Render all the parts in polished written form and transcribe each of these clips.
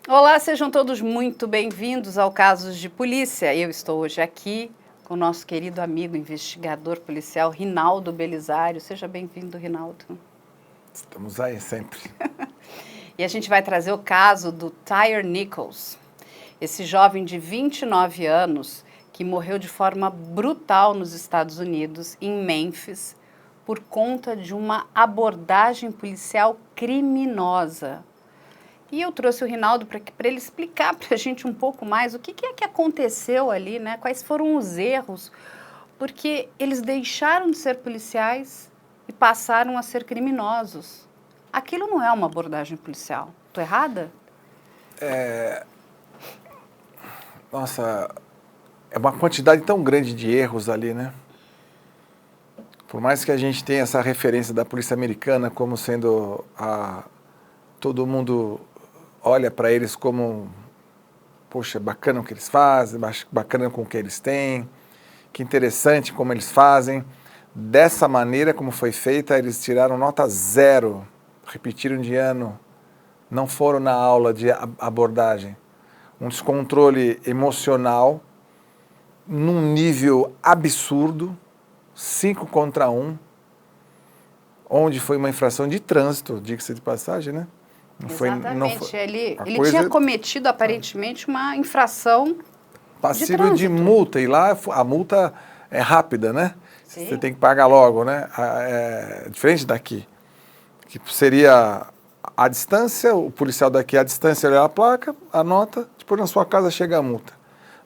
Olá, sejam todos muito bem-vindos ao Casos de Polícia. Eu estou hoje aqui com o nosso querido amigo investigador policial Rinaldo Belisário. Seja bem-vindo, Rinaldo. Estamos aí sempre. E a gente vai trazer o caso do Tyre Nichols, esse jovem de 29 anos que morreu de forma brutal nos Estados Unidos, em Memphis, por conta de uma abordagem policial criminosa. E eu trouxe o Rinaldo para ele explicar para a gente um pouco mais o que é que aconteceu ali, né? Quais foram os erros, porque eles deixaram de ser policiais e passaram a ser criminosos. Aquilo não é uma abordagem policial. Estou errada? Nossa, é uma quantidade tão grande de erros ali, né? Por mais que a gente tenha essa referência da polícia americana como sendo todo mundo olha para eles como, poxa, bacana o que eles fazem, bacana com o que eles têm, que interessante como eles fazem. Dessa maneira como foi feita, eles tiraram nota 0, repetiram de ano, não foram na aula de abordagem. Um descontrole emocional num nível absurdo, 5 contra 1, onde foi uma infração de trânsito, diga-se de passagem, né? Exatamente. Ele tinha cometido, aparentemente, uma infração passível de multa. E lá a multa é rápida, né? Sim. Você tem que pagar logo, né? Diferente daqui, que seria a distância, o policial daqui, a distância, olha a placa, anota, depois na sua casa chega a multa.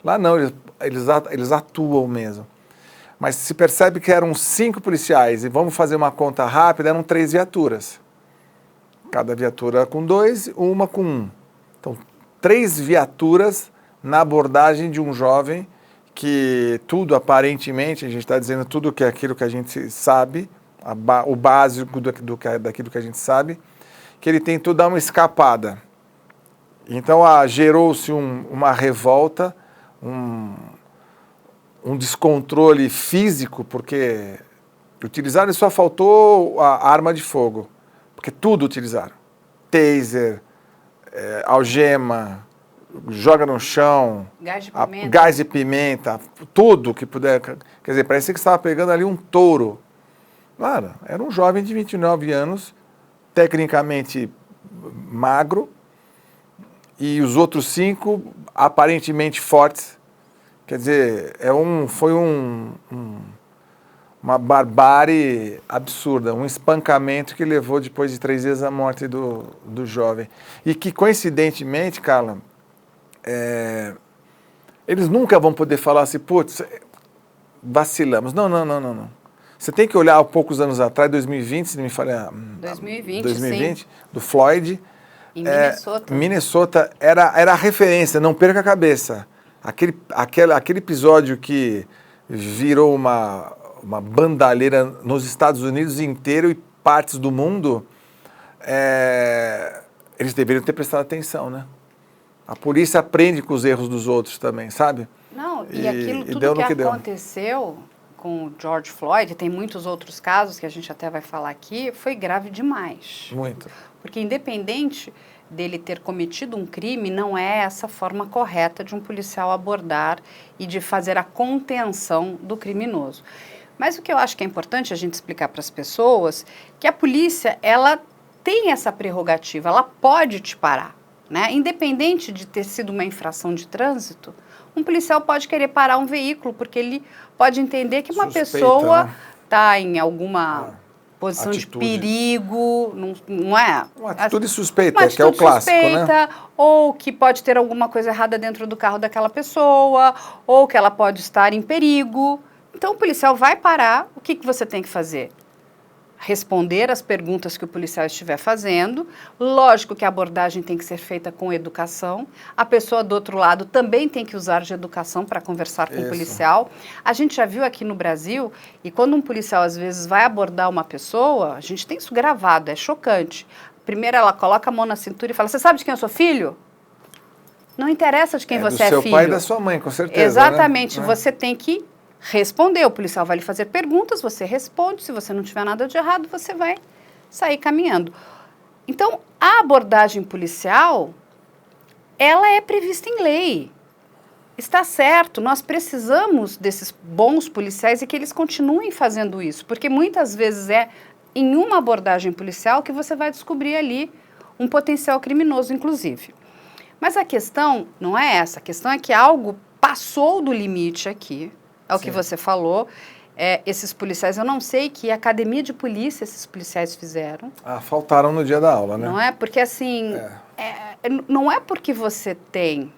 Lá não, eles atuam mesmo. Mas se percebe que eram 5 policiais, e vamos fazer uma conta rápida, eram 3 viaturas. Cada viatura com 2, uma com 1. Então, 3 viaturas na abordagem de um jovem que tudo, aparentemente, a gente está dizendo tudo que é aquilo que a gente sabe, o básico daquilo que a gente sabe, que ele tentou dar uma escapada. Então, gerou-se uma revolta, um descontrole físico, porque utilizaram e só faltou a arma de fogo. Porque tudo utilizaram. Taser, algema, joga no chão, gás de pimenta, tudo que puder. Quer dizer, parecia que estava pegando ali um touro. Claro, era um jovem de 29 anos, tecnicamente magro, e os outros 5 aparentemente fortes. Quer dizer, foi uma barbárie absurda, um espancamento que levou depois de 3 dias à morte do jovem. E que, coincidentemente, Carla, eles nunca vão poder falar assim, putz, vacilamos. Não. Você tem que olhar há poucos anos atrás, 2020, se não me falha... 2020, sim. Do Floyd. Em Minnesota. Minnesota era a referência, não perca a cabeça. Aquele episódio que virou uma bandalheira nos Estados Unidos inteiro e partes do mundo, eles deveriam ter prestado atenção, né? A polícia aprende com os erros dos outros também, sabe? Não, e aquilo tudo que aconteceu com o George Floyd, tem muitos outros casos que a gente até vai falar aqui, foi grave demais. Muito. Porque independente dele ter cometido um crime, não é essa forma correta de um policial abordar e de fazer a contenção do criminoso. Mas o que eu acho que é importante a gente explicar para as pessoas, que a polícia, ela tem essa prerrogativa, ela pode te parar, né? Independente de ter sido uma infração de trânsito, um policial pode querer parar um veículo, porque ele pode entender que uma pessoa está em alguma posição de perigo, não é? Uma atitude suspeita, que é o clássico, né? Ou que pode ter alguma coisa errada dentro do carro daquela pessoa, ou que ela pode estar em perigo. Então, o policial vai parar, o que você tem que fazer? responder as perguntas que o policial estiver fazendo. Lógico que a abordagem tem que ser feita com educação. A pessoa do outro lado também tem que usar de educação para conversar com o policial. A gente já viu aqui no Brasil, e quando um policial às vezes vai abordar uma pessoa, a gente tem isso gravado, é chocante. Primeiro ela coloca a mão na cintura e fala: você sabe de quem eu sou filho? Não interessa de quem você é filho. Do seu pai e da sua mãe, com certeza. Exatamente, né? Você tem que responder. O policial vai lhe fazer perguntas, você responde. Se você não tiver nada de errado, você vai sair caminhando. Então, a abordagem policial, ela é prevista em lei. Está certo, nós precisamos desses bons policiais e que eles continuem fazendo isso, porque muitas vezes é em uma abordagem policial que você vai descobrir ali um potencial criminoso, inclusive. Mas a questão não é essa, a questão é que algo passou do limite aqui, é o que você falou. Esses policiais, eu não sei que academia de polícia esses policiais fizeram. Faltaram no dia da aula, né? Não é? Porque assim, não é porque você tem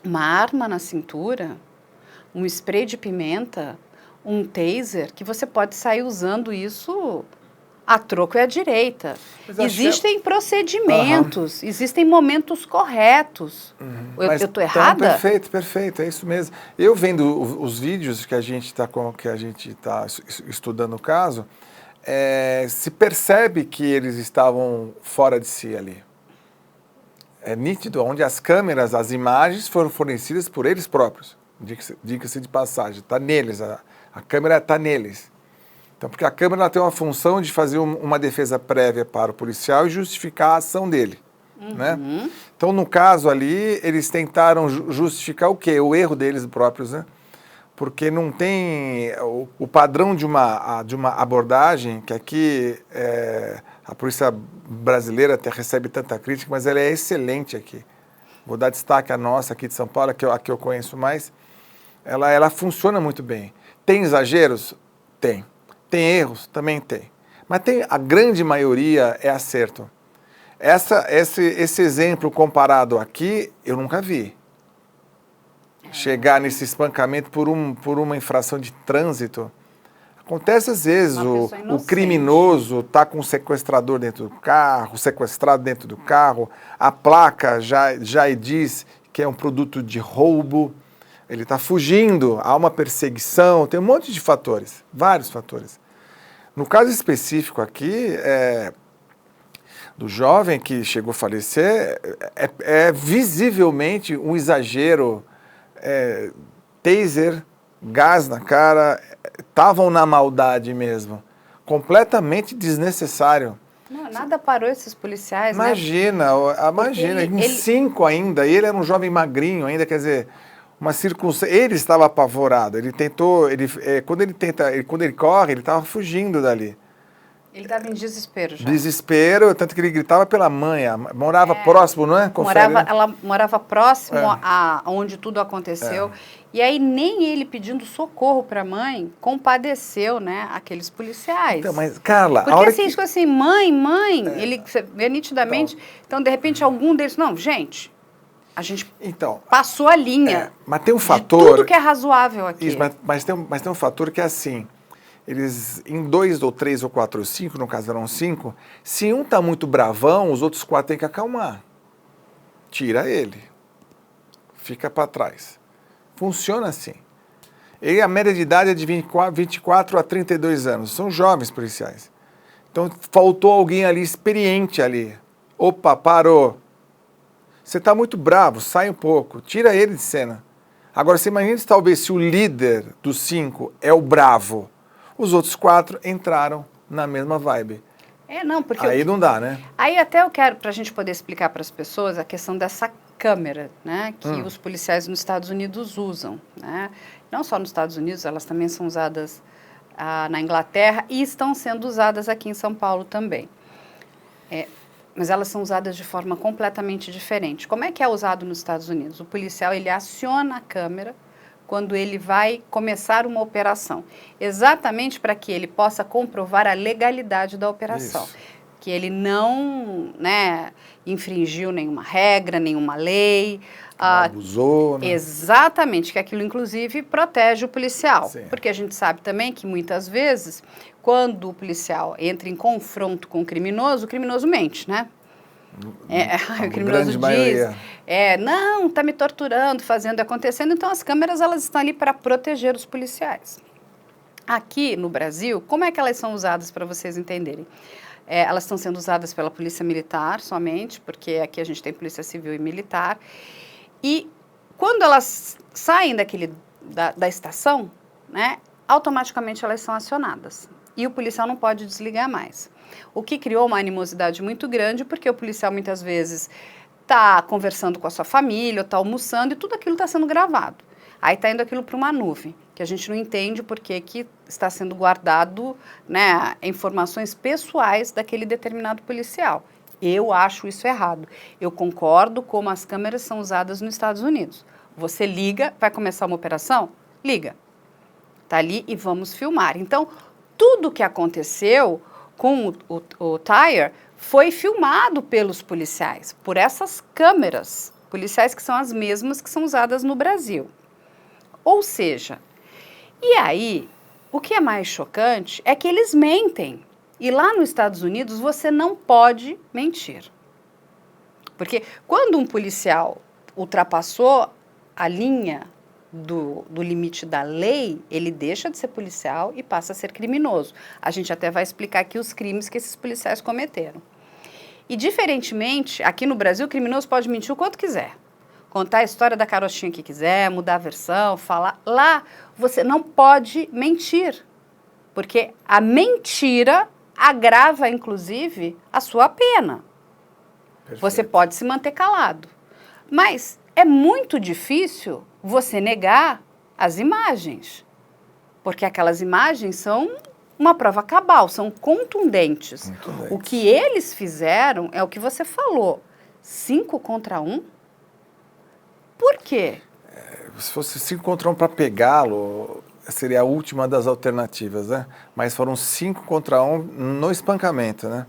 uma arma na cintura, um spray de pimenta, um taser, que você pode sair usando isso a troco e à direita. Existem procedimentos, existem momentos corretos. Eu estou errada? Perfeito, é isso mesmo. Eu vendo os vídeos que a gente está estudando o caso, se percebe que eles estavam fora de si ali. É nítido, onde as câmeras, as imagens foram fornecidas por eles próprios. Diga-se de passagem, está neles, a câmera está neles. Então, porque a câmera ela tem uma função de fazer uma defesa prévia para o policial e justificar a ação dele. Né? Então, no caso ali, eles tentaram justificar o quê? O erro deles próprios, né? Porque não tem o padrão de uma abordagem, que aqui a polícia brasileira até recebe tanta crítica, mas ela é excelente aqui. Vou dar destaque à nossa aqui de São Paulo, a que eu conheço mais. Ela funciona muito bem. Tem exageros? Tem. Tem erros? Também tem. Mas a grande maioria é acerto. Esse exemplo comparado aqui, eu nunca vi. Chegar nesse espancamento por uma infração de trânsito. Acontece às vezes, o criminoso está com o sequestrador dentro do carro, sequestrado dentro do carro, a placa já diz que é um produto de roubo, ele está fugindo, há uma perseguição, tem um monte de fatores, vários fatores. No caso específico aqui, do jovem que chegou a falecer, é visivelmente um exagero, taser, gás na cara, estavam na maldade mesmo, completamente desnecessário. Não, nada parou esses policiais, imagina, né? Em 5 ainda, ele era um jovem magrinho ainda, quer dizer, uma circunstância, ele estava apavorado, ele tentou, quando ele corre, ele estava fugindo dali. Ele estava em desespero já. Desespero, tanto que ele gritava pela mãe, morava próximo, não é? Ela morava próximo a onde tudo aconteceu. E aí nem ele pedindo socorro para a mãe compadeceu, né, aqueles policiais. Então, mas Carla, porque assim, tipo assim, mãe, ele vê nitidamente. Então, de repente, algum deles, não, gente, a gente passou a linha. Mas tem um fator. De tudo que é razoável aqui. Isso, mas tem um fator que é assim. Eles, em 2 ou 3 ou 4 ou 5, no caso eram 5, se um tá muito bravão, os outros 4 têm que acalmar. Tira ele. Fica para trás. Funciona assim. A média de idade é de 24 a 32 anos. São jovens policiais. Então, faltou alguém ali, experiente ali. Opa, parou. Você está muito bravo, sai um pouco. Tira ele de cena. Agora, você imagina talvez se o líder dos 5 é o bravo. Os outros 4 entraram na mesma vibe. Porque aí não dá, né? Aí até eu quero, para a gente poder explicar para as pessoas, a questão dessa câmera, né, que os policiais nos Estados Unidos usam, né? Não só nos Estados Unidos, elas também são usadas na Inglaterra e estão sendo usadas aqui em São Paulo também. Mas elas são usadas de forma completamente diferente. Como é que é usado nos Estados Unidos? O policial, ele aciona a câmera quando ele vai começar uma operação, exatamente para que ele possa comprovar a legalidade da operação. Isso. Que ele não, né, infringiu nenhuma regra, nenhuma lei. Abusou, né? Exatamente, que aquilo, inclusive, protege o policial. Sim. Porque a gente sabe também que, muitas vezes, quando o policial entra em confronto com o criminoso mente, né? O criminoso diz, não, tá me torturando, fazendo, acontecendo. Então, as câmeras, elas estão ali para proteger os policiais. Aqui no Brasil, como é que elas são usadas, para vocês entenderem? Elas estão sendo usadas pela Polícia Militar somente, porque aqui a gente tem Polícia Civil e Militar. E quando elas saem da estação, né, automaticamente elas são acionadas. E o policial não pode desligar mais. O que criou uma animosidade muito grande, porque o policial muitas vezes está conversando com a sua família, está almoçando, e tudo aquilo está sendo gravado. Aí está indo aquilo para uma nuvem, que a gente não entende por que está sendo guardado, né, informações pessoais daquele determinado policial. Eu acho isso errado. Eu concordo como as câmeras são usadas nos Estados Unidos. Você liga, vai começar uma operação? Liga. Está ali e vamos filmar. Então, tudo o que aconteceu com o Tyre foi filmado pelos policiais, por essas câmeras policiais que são as mesmas que são usadas no Brasil. Ou seja, e aí, o que é mais chocante é que eles mentem. E lá nos Estados Unidos você não pode mentir. Porque quando um policial ultrapassou a linha do limite da lei, ele deixa de ser policial e passa a ser criminoso. A gente até vai explicar aqui os crimes que esses policiais cometeram. E, diferentemente, aqui no Brasil, o criminoso pode mentir o quanto quiser. Contar a história da carochinha que quiser, mudar a versão, falar. Lá, você não pode mentir. Porque a mentira agrava, inclusive, a sua pena. Perfeito. Você pode se manter calado. Mas é muito difícil você negar as imagens, porque aquelas imagens são uma prova cabal, são contundentes. O que eles fizeram é o que você falou, 5 contra 1? Por quê? Se fosse 5 contra 1 para pegá-lo, seria a última das alternativas, né? Mas foram 5 contra 1 no espancamento, né?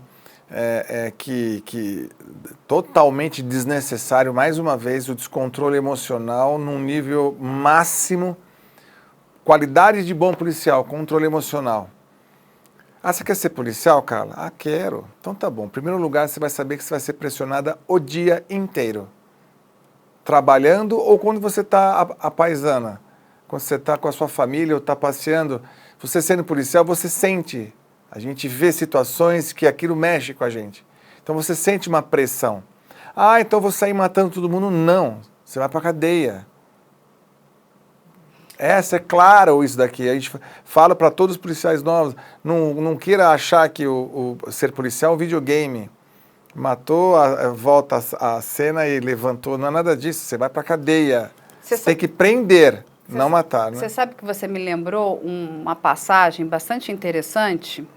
Que totalmente desnecessário, mais uma vez, o descontrole emocional num nível máximo. Qualidade de bom policial, controle emocional. Ah, você quer ser policial, Carla? Ah, quero. Então tá bom. Em primeiro lugar, você vai saber que você vai ser pressionada o dia inteiro. Trabalhando ou quando você está à paisana. Quando você está com a sua família ou está passeando. Você sendo policial, você sente. A gente vê situações que aquilo mexe com a gente. Então você sente uma pressão. Ah, então eu vou sair matando todo mundo? Não. Você vai para a cadeia. É claro isso daqui. A gente fala para todos os policiais novos, não queira achar que o ser policial é um videogame. Matou, volta a cena e levantou. Não é nada disso. Você vai para a cadeia. Você tem que prender, não matar. Né? Você sabe que você me lembrou uma passagem bastante interessante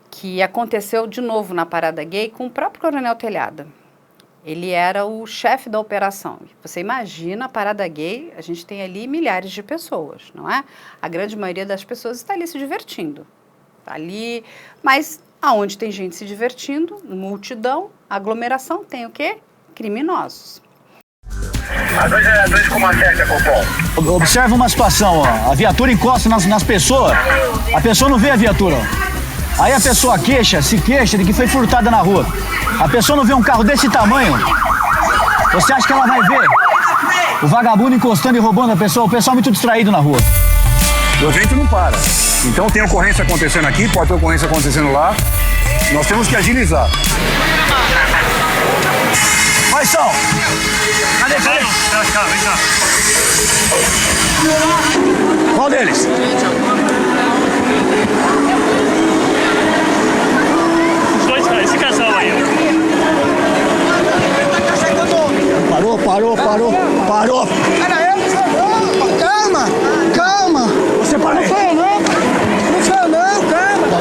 que aconteceu de novo na Parada Gay com o próprio Coronel Telhada. Ele era o chefe da operação. Você imagina a Parada Gay, a gente tem ali milhares de pessoas, não é? A grande maioria das pessoas está ali se divertindo. Está ali, mas aonde tem gente se divertindo, multidão, aglomeração, tem o quê? Criminosos. A 2,7, Copom. Observa uma situação, ó. A viatura encosta nas pessoas, a pessoa não vê a viatura, ó. Aí a pessoa se queixa de que foi furtada na rua. A pessoa não vê um carro desse tamanho. Você acha que ela vai ver o vagabundo encostando e roubando a pessoa? O pessoal é muito distraído na rua. O gente não para. Então tem ocorrência acontecendo aqui, pode ter ocorrência acontecendo lá. Nós temos que agilizar. Quais são? Cadê? Vem cá. Qual deles? Os dois caras, esse casal aí. Parou. Pera aí, calma. Você parou? Não sou não, calma.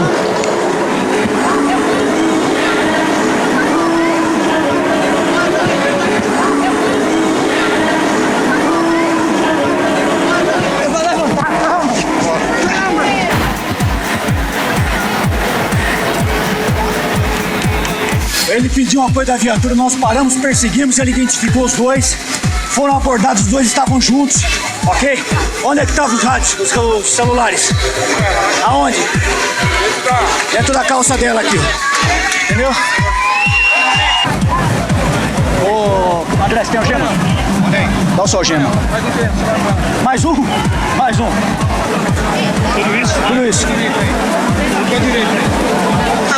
Eu vou levantar, calma. Ele pediu um apoio da viatura, nós paramos, perseguimos, ele identificou os dois. Foram abordados, os dois estavam juntos. Ok? Onde é que estavam os rádios, os celulares? Aonde? Dentro da calça dela aqui. Entendeu? Ô, André, você tem algema? Tem. Dá o seu algema. Mais um? Mais um. Tudo isso? Tudo isso.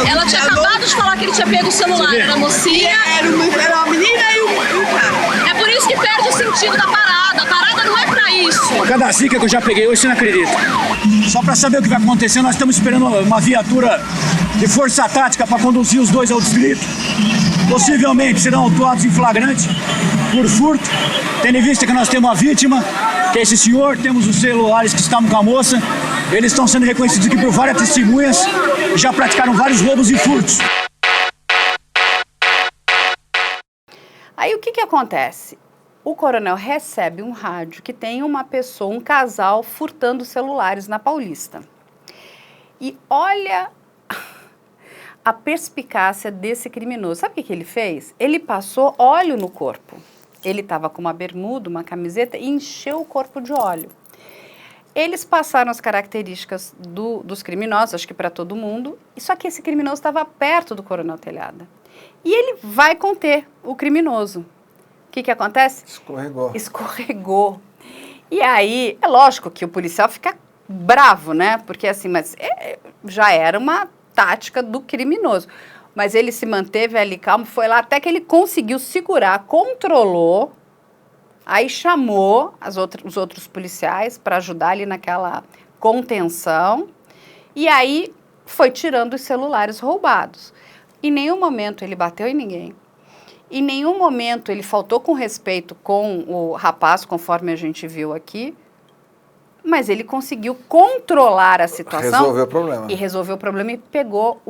Ela tinha acabado de falar que ele tinha pego o celular, era a mocinha. Era uma menina e um cara. É por isso que perde o sentido da parada. A parada não é pra isso. Cada zica que eu já peguei hoje, você não acredita. Só pra saber o que vai acontecer, nós estamos esperando uma viatura de força tática para conduzir os dois ao distrito. Possivelmente serão autuados em flagrante por furto, tendo em vista que nós temos uma vítima, que é esse senhor, temos os celulares que estavam com a moça. Eles estão sendo reconhecidos aqui por várias testemunhas e já praticaram vários roubos e furtos. Aí o que acontece? O coronel recebe um rádio que tem uma pessoa, um casal, furtando celulares na Paulista. E olha a perspicácia desse criminoso. Sabe o que ele fez? Ele passou óleo no corpo. Ele estava com uma bermuda, uma camiseta e encheu o corpo de óleo. Eles passaram as características dos criminosos, acho que para todo mundo, só que esse criminoso estava perto do Coronel Telhada. E ele vai conter o criminoso. O que acontece? Escorregou. Escorregou. E aí, é lógico que o policial fica bravo, né? Porque assim, mas já era uma tática do criminoso. Mas ele se manteve ali calmo, foi lá até que ele conseguiu segurar, controlou, aí chamou os outros policiais para ajudar ali naquela contenção, e aí foi tirando os celulares roubados. Em nenhum momento ele bateu em ninguém. Em nenhum momento ele faltou com respeito com o rapaz, conforme a gente viu aqui, mas ele conseguiu controlar a situação. Resolveu o problema. E resolveu o problema e pegou,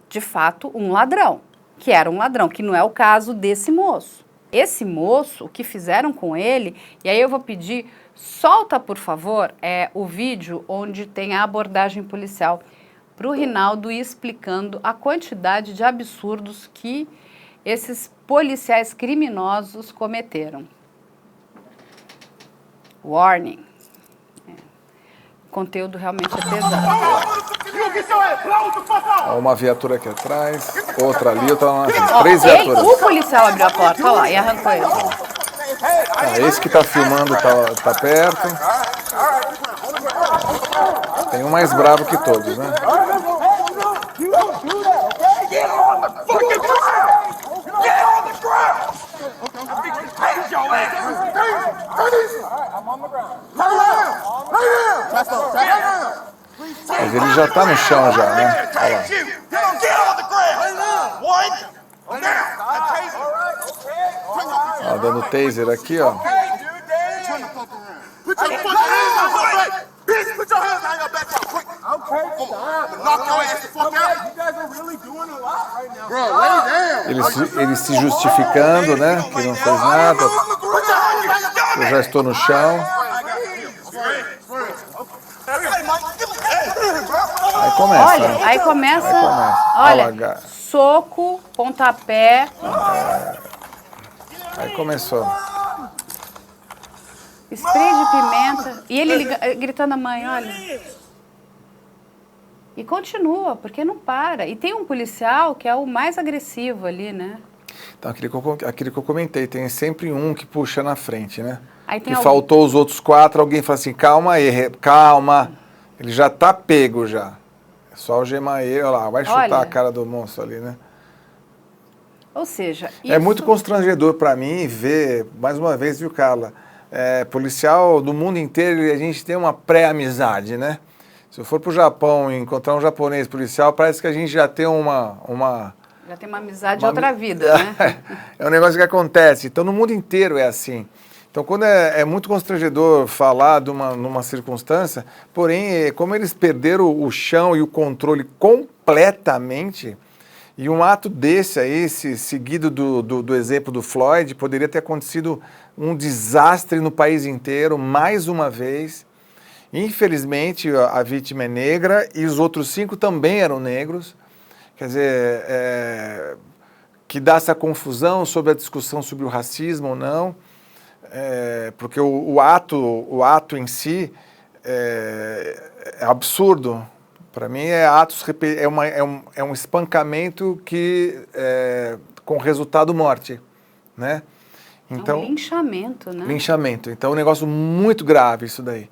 de fato, um ladrão, que era um ladrão, que não é o caso desse moço. Esse moço, o que fizeram com ele, e aí eu vou pedir, solta, por favor, o vídeo onde tem a abordagem policial para o Rinaldo ir explicando a quantidade de absurdos que esses policiais criminosos cometeram. Warning. O conteúdo realmente é pesado. Ó, uma viatura aqui atrás, outra ali, outra lá na frente. 3 viaturas. O policial abriu a porta, olha lá, e arrancou ele. Esse que tá filmando tá perto. Tem um mais bravo que todos, né? Mas ele já tá no chão já, né? Olha lá. Ó, dando taser aqui, ó. Ele se justificando, né? Que não fez nada. Eu já estou no chão. Aí começa. Olha, soco, pontapé. Aí começou. Spray de pimenta. E ele gritando a mãe, olha. E continua, porque não para. E tem um policial que é o mais agressivo ali, né? Então, aquele que eu comentei, tem sempre um que puxa na frente, né? Aí tem que faltou os outros 4, alguém fala assim, calma aí, calma. Ele já tá pego já. É só algemar ele, olha lá, vai chutar a cara do moço ali, né? Ou seja, é muito constrangedor para mim ver, mais uma vez, viu, Carla? Policial do mundo inteiro, a gente tem uma pré-amizade, né? Se eu for pro Japão e encontrar um japonês policial, parece que a gente já tem já tem uma amizade de outra vida, né? É um negócio que acontece. Então, no mundo inteiro é assim. Então, quando é muito constrangedor falar numa circunstância, porém, como eles perderam o chão e o controle completamente, e um ato desse aí, seguido do exemplo do Floyd, poderia ter acontecido um desastre no país inteiro, mais uma vez. Infelizmente, a vítima é negra e os outros 5 também eram negros. Quer dizer, que dá essa confusão sobre a discussão sobre o racismo ou não. porque o ato em si é absurdo. Para mim é um espancamento com resultado morte, né? Então, é um linchamento, né? Linchamento. Então é um negócio muito grave isso daí.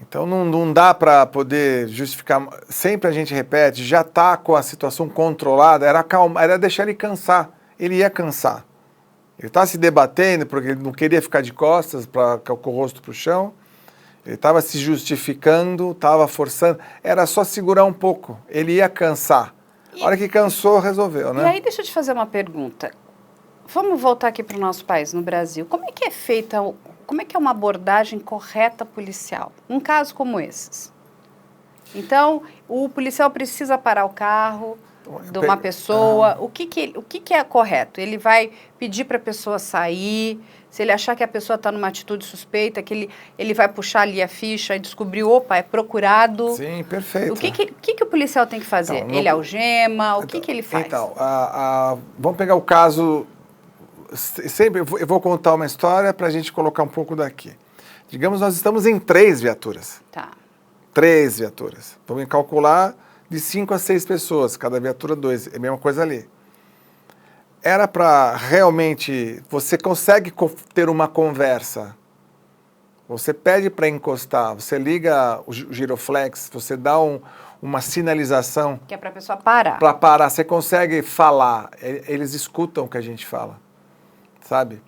Então não dá para poder justificar. Sempre a gente repete, já está com a situação controlada, era deixar ele cansar. Ele ia cansar. Ele está se debatendo porque ele não queria ficar de costas com o rosto para o chão. Ele estava se justificando, estava forçando. Era só segurar um pouco. Ele ia cansar. A hora que cansou, resolveu, né? E aí deixa eu te fazer uma pergunta. Vamos voltar aqui para o nosso país, no Brasil. Como é que é feita, como é que é uma abordagem correta policial? Um caso como esses. Então, o policial precisa parar o carro de uma pessoa. O que é correto? Ele vai pedir para a pessoa sair. Se ele achar que a pessoa está numa atitude suspeita, que ele vai puxar ali a ficha e descobrir, opa, é procurado. Sim, perfeito. O que o policial tem que fazer? Então, ele algema? O que ele faz? Então, vamos pegar o caso... Sempre eu vou contar uma história para a gente colocar um pouco daqui. Digamos, nós estamos em 3 viaturas. Tá. 3 viaturas. Vamos calcular de 5 a 6 pessoas, cada viatura 2, é a mesma coisa ali. Era para realmente, você consegue ter uma conversa, você pede para encostar, você liga o giroflex, você dá uma sinalização. Que é para a pessoa parar. Para parar, você consegue falar, eles escutam o que a gente fala, sabe?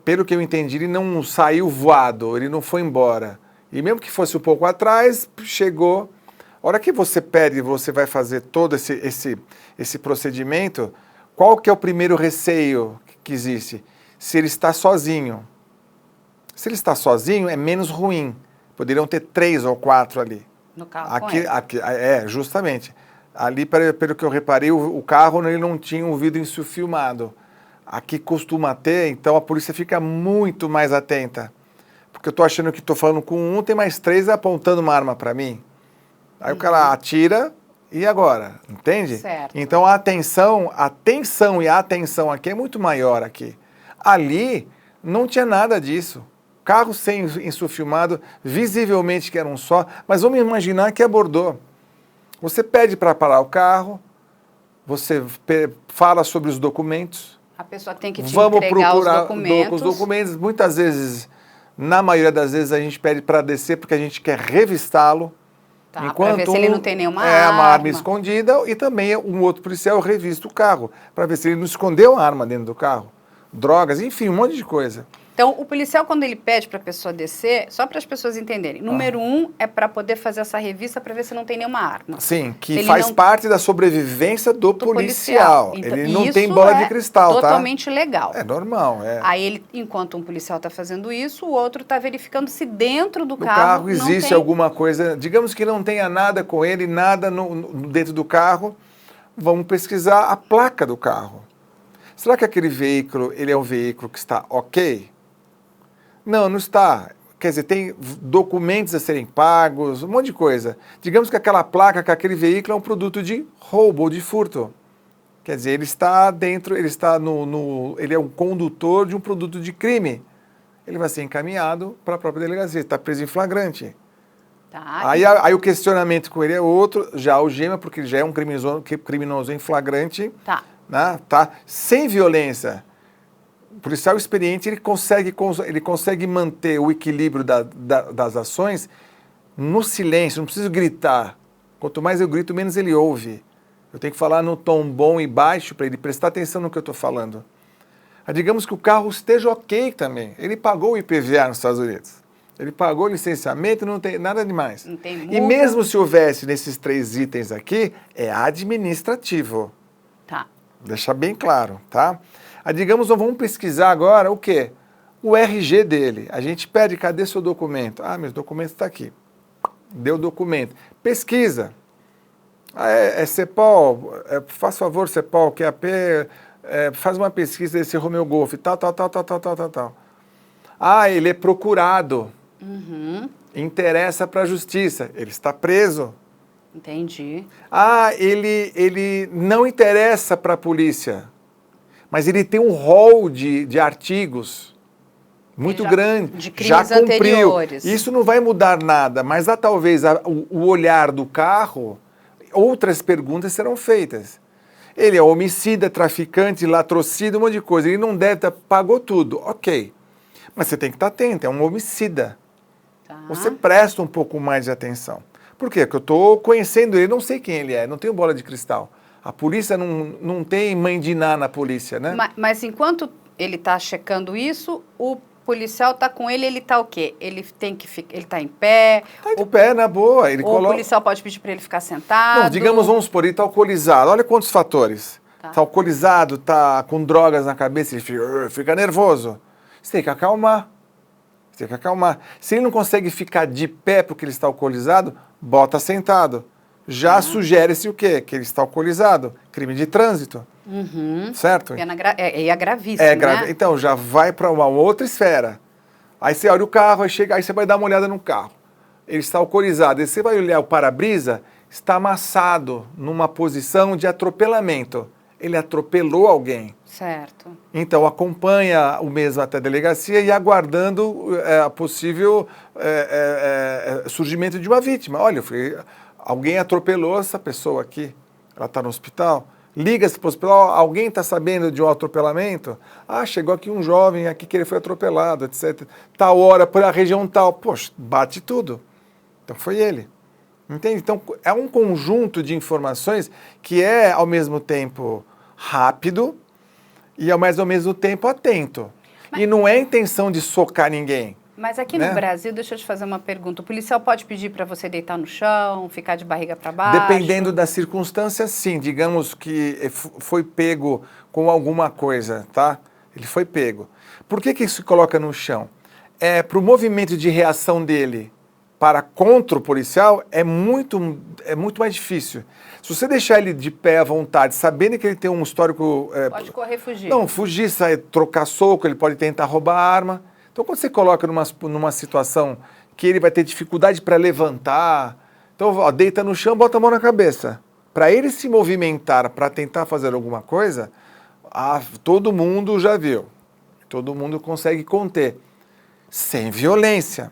Pelo que eu entendi, ele não saiu voado, ele não foi embora. E mesmo que fosse um pouco atrás, chegou. A hora que você pede, você vai fazer todo esse procedimento, qual que é o primeiro receio que existe? Se ele está sozinho. Se ele está sozinho, é menos ruim. Poderiam ter 3 ou 4 ali. No carro com ele. Justamente. Ali, pelo que eu reparei, o carro ele não tinha um vidro filmado. Aqui costuma ter, então a polícia fica muito mais atenta. Porque eu estou achando que estou falando com um, tem mais 3 apontando uma arma para mim. Aí o cara atira, e agora? Entende? Certo. Então a tensão e a atenção aqui é muito maior aqui. Ali não tinha nada disso. Carro sem filmado, visivelmente que era um só, mas vamos imaginar que abordou. Você pede para parar o carro, você fala sobre os documentos. A pessoa tem que te Vamos entregar procurar os documentos. Muitas vezes, na maioria das vezes, a gente pede para descer porque a gente quer revistá-lo. Tá, para ver se ele não tem nenhuma arma. É uma arma escondida e também um outro policial revista o carro para ver se ele não escondeu a arma dentro do carro. Drogas, enfim, um monte de coisa. Então, o policial, quando ele pede para a pessoa descer, só para as pessoas entenderem, número 1 é para poder fazer essa revista para ver se não tem nenhuma arma. Sim, que faz parte da sobrevivência do policial. Então, ele não tem bola de cristal, tá? Totalmente legal. É normal, é. Aí, enquanto um policial está fazendo isso, o outro está verificando se dentro do No carro carro existe alguma coisa, digamos que não tenha nada com ele, nada dentro do carro, vamos pesquisar a placa do carro. Será que aquele veículo, ele é um veículo que está ok? Não está. Quer dizer, tem documentos a serem pagos, um monte de coisa. Digamos que aquela placa, que aquele veículo é um produto de roubo ou de furto. Quer dizer, ele está dentro, ele está ele é um condutor de um produto de crime. Ele vai ser encaminhado para a própria delegacia, está preso em flagrante. Tá. Aí o questionamento com ele é outro, já algema, porque ele já é um criminoso em flagrante. Tá. Né, tá? Sem violência. O policial experiente, ele consegue manter o equilíbrio das ações no silêncio, não preciso gritar. Quanto mais eu grito, menos ele ouve. Eu tenho que falar no tom bom e baixo para ele prestar atenção no que eu estou falando. Digamos que o carro esteja ok também. Ele pagou o IPVA nos Estados Unidos. Ele pagou o licenciamento, não tem nada demais. Não tem multa. E mesmo se houvesse nesses 3 itens aqui, é administrativo. Tá. Deixar bem claro, tá? Digamos, vamos pesquisar agora o quê? O RG dele. A gente pede, cadê seu documento? Meus documentos estão aqui. Deu o documento. Pesquisa. É CEPOL, faz favor, CEPOL, QAP, faz uma pesquisa desse Romeo Golf, tal. Ele é procurado. Uhum. Interessa para a justiça. Ele está preso. Entendi. Ele não interessa para a polícia, mas ele tem um rol de artigos muito Já- grande, de já crimes cumpriu. anteriores. Isso não vai mudar nada, mas talvez o olhar do carro, outras perguntas serão feitas. Ele é homicida, traficante, latrocida, um monte de coisa. Ele não deve ter, pagou tudo, ok. Mas você tem que estar atento, é um homicida. Tá. Você presta um pouco mais de atenção. Por quê? Porque eu estou conhecendo ele, não sei quem ele é, não tenho bola de cristal. A polícia não tem mãe de Ná na polícia, né? Mas enquanto ele está checando isso, o policial está com ele, ele está o quê? Ele tem que ele está em pé? Tá de pé, na boa. Ele Ou o policial pode pedir para ele ficar sentado? Não, digamos, vamos supor, ele está alcoolizado. Olha quantos fatores. Está alcoolizado, está com drogas na cabeça, ele fica nervoso. Você tem que acalmar. Você tem que acalmar. Se ele não consegue ficar de pé porque ele está alcoolizado, bota sentado. Já sugere-se o quê? Que ele está alcoolizado. Crime de trânsito. Certo? E é gravíssimo, né? Então, já vai para uma outra esfera. Aí você olha o carro, aí você vai dar uma olhada no carro. Ele está alcoolizado. Aí você vai olhar o para-brisa, está amassado numa posição de atropelamento. Ele atropelou alguém. Certo. Então, acompanha o mesmo até a delegacia e aguardando a possível surgimento de uma vítima. Olha, alguém atropelou essa pessoa aqui, ela está no hospital. Liga-se para o hospital, alguém está sabendo de um atropelamento? Ah, chegou aqui um jovem aqui que ele foi atropelado, etc. Tal hora, por a região tal. Poxa, bate tudo. Então, foi ele. Entende? Então, é um conjunto de informações que é, ao mesmo tempo, rápido e, ao mesmo tempo, atento. E não é intenção de socar ninguém. Mas aqui né? no Brasil, deixa eu te fazer uma pergunta. O policial pode pedir para você deitar no chão, ficar de barriga para baixo? Dependendo da circunstância, sim. Digamos que foi pego com alguma coisa, tá? Ele foi pego. Por que isso se coloca no chão? Para o movimento de reação dele contra o policial é muito mais difícil. Se você deixar ele de pé à vontade, sabendo que ele tem um histórico... Pode correr, fugir. Não, fugir, sair, trocar soco, ele pode tentar roubar a arma. Então, quando você coloca numa situação que ele vai ter dificuldade para levantar, então, deita no chão, bota a mão na cabeça. Para ele se movimentar, para tentar fazer alguma coisa, todo mundo já viu. Todo mundo consegue conter. Sem violência.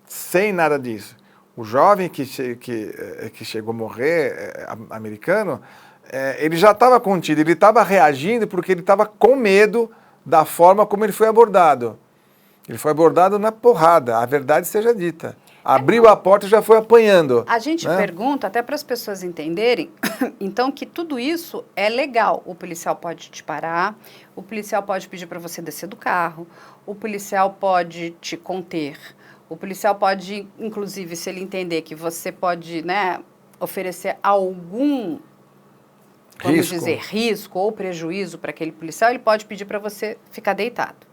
Sem nada disso. O jovem que chegou a morrer, americano, ele já estava contido, ele estava reagindo porque ele estava com medo da forma como ele foi abordado. Ele foi abordado na porrada, a verdade seja dita. Abriu a porta e já foi apanhando. A gente né? pergunta, até para as pessoas entenderem, então, que tudo isso é legal. O policial pode te parar, o policial pode pedir para você descer do carro, o policial pode te conter, o policial pode, inclusive, se ele entender que você pode, né, oferecer algum, vamos dizer, risco ou prejuízo para aquele policial, ele pode pedir para você ficar deitado.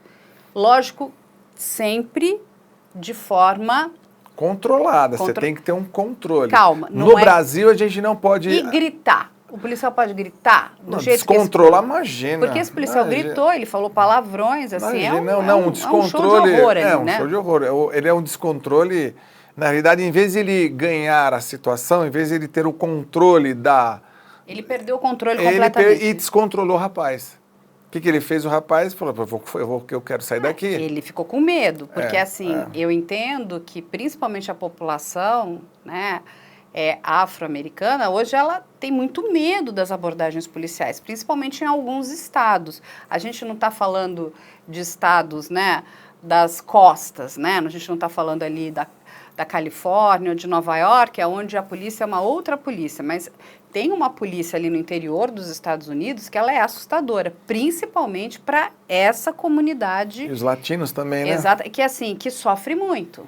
Lógico, sempre de forma... controlada, você tem que ter um controle. Calma. No Brasil, a gente não pode... E gritar. O policial pode gritar do jeito descontrolar, que... imagina. Porque esse policial gritou, ele falou palavrões, assim, imagina, um descontrole, show de horror ali, um né? show de horror. Ele é um descontrole... Na realidade, em vez de ele ganhar a situação, em vez de ele ter o controle da... Ele perdeu o controle completamente. E descontrolou o rapaz. O que ele fez? O rapaz falou, eu quero sair daqui. Ele ficou com medo, porque eu entendo que principalmente a população, né, afro-americana, hoje ela tem muito medo das abordagens policiais, principalmente em alguns estados. A gente não está falando de estados, né, das costas, né? A gente não está falando ali da Califórnia ou de Nova York, onde a polícia é uma outra polícia, mas tem uma polícia ali no interior dos Estados Unidos que ela é assustadora, principalmente para essa comunidade. E os latinos também, né? Exato, que sofre muito.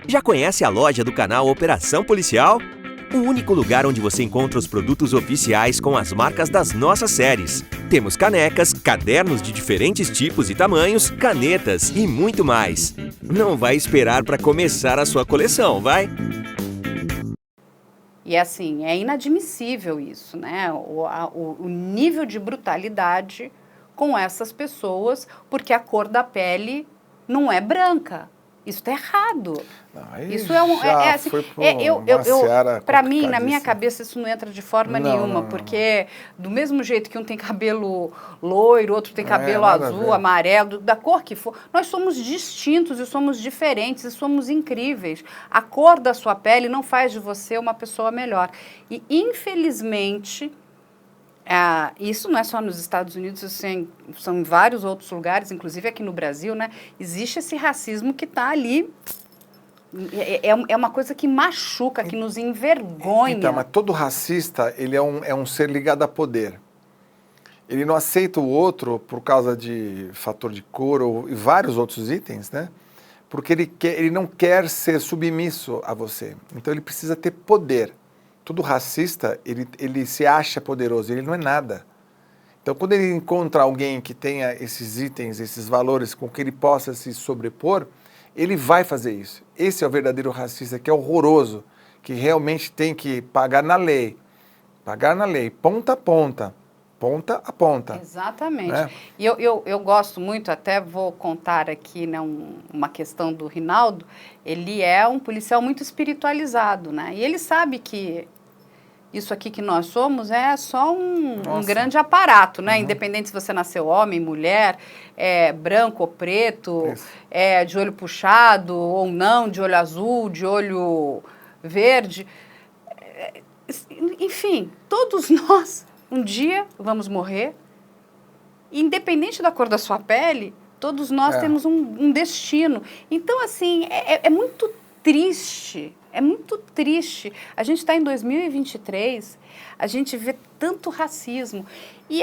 Já conhece a loja do canal Operação Policial? O único lugar onde você encontra os produtos oficiais com as marcas das nossas séries. Temos canecas, cadernos de diferentes tipos e tamanhos, canetas e muito mais. Não vai esperar para começar a sua coleção, vai? E assim, é inadmissível isso, né? O nível de brutalidade com essas pessoas, porque a cor da pele não é branca. Isso está errado. Não, aí Isso é assim, foi para mim, na minha cabeça, isso não entra de forma nenhuma, porque do mesmo jeito que um tem cabelo loiro, outro tem cabelo azul, amarelo, da cor que for, nós somos distintos e somos diferentes e somos incríveis. A cor da sua pele não faz de você uma pessoa melhor. E, infelizmente, isso não é só nos Estados Unidos, assim, são em vários outros lugares, inclusive aqui no Brasil, né? Existe esse racismo que está ali. É uma coisa que machuca, que nos envergonha. Então, mas todo racista, ele é um ser ligado a poder. Ele não aceita o outro por causa de fator de cor e vários outros itens, né? Porque ele não quer ser submisso a você. Então, ele precisa ter poder. Todo racista, ele se acha poderoso, ele não é nada. Então, quando ele encontra alguém que tenha esses itens, esses valores com que ele possa se sobrepor, ele vai fazer isso. Esse é o verdadeiro racista, que é horroroso, que realmente tem que pagar na lei, ponta a ponta, ponta a ponta. Exatamente. Né? E eu gosto muito, até vou contar aqui, né, uma questão do Rinaldo. Ele é um policial muito espiritualizado, né? E ele sabe que isso aqui que nós somos é só um grande aparato, né? Independente se você nasceu homem, mulher, branco ou preto, de olho puxado ou não, de olho azul, de olho verde. Enfim, todos nós um dia vamos morrer. Independente da cor da sua pele, todos nós temos um destino. Então, assim, é muito triste. É muito triste. A gente está em 2023, a gente vê tanto racismo. E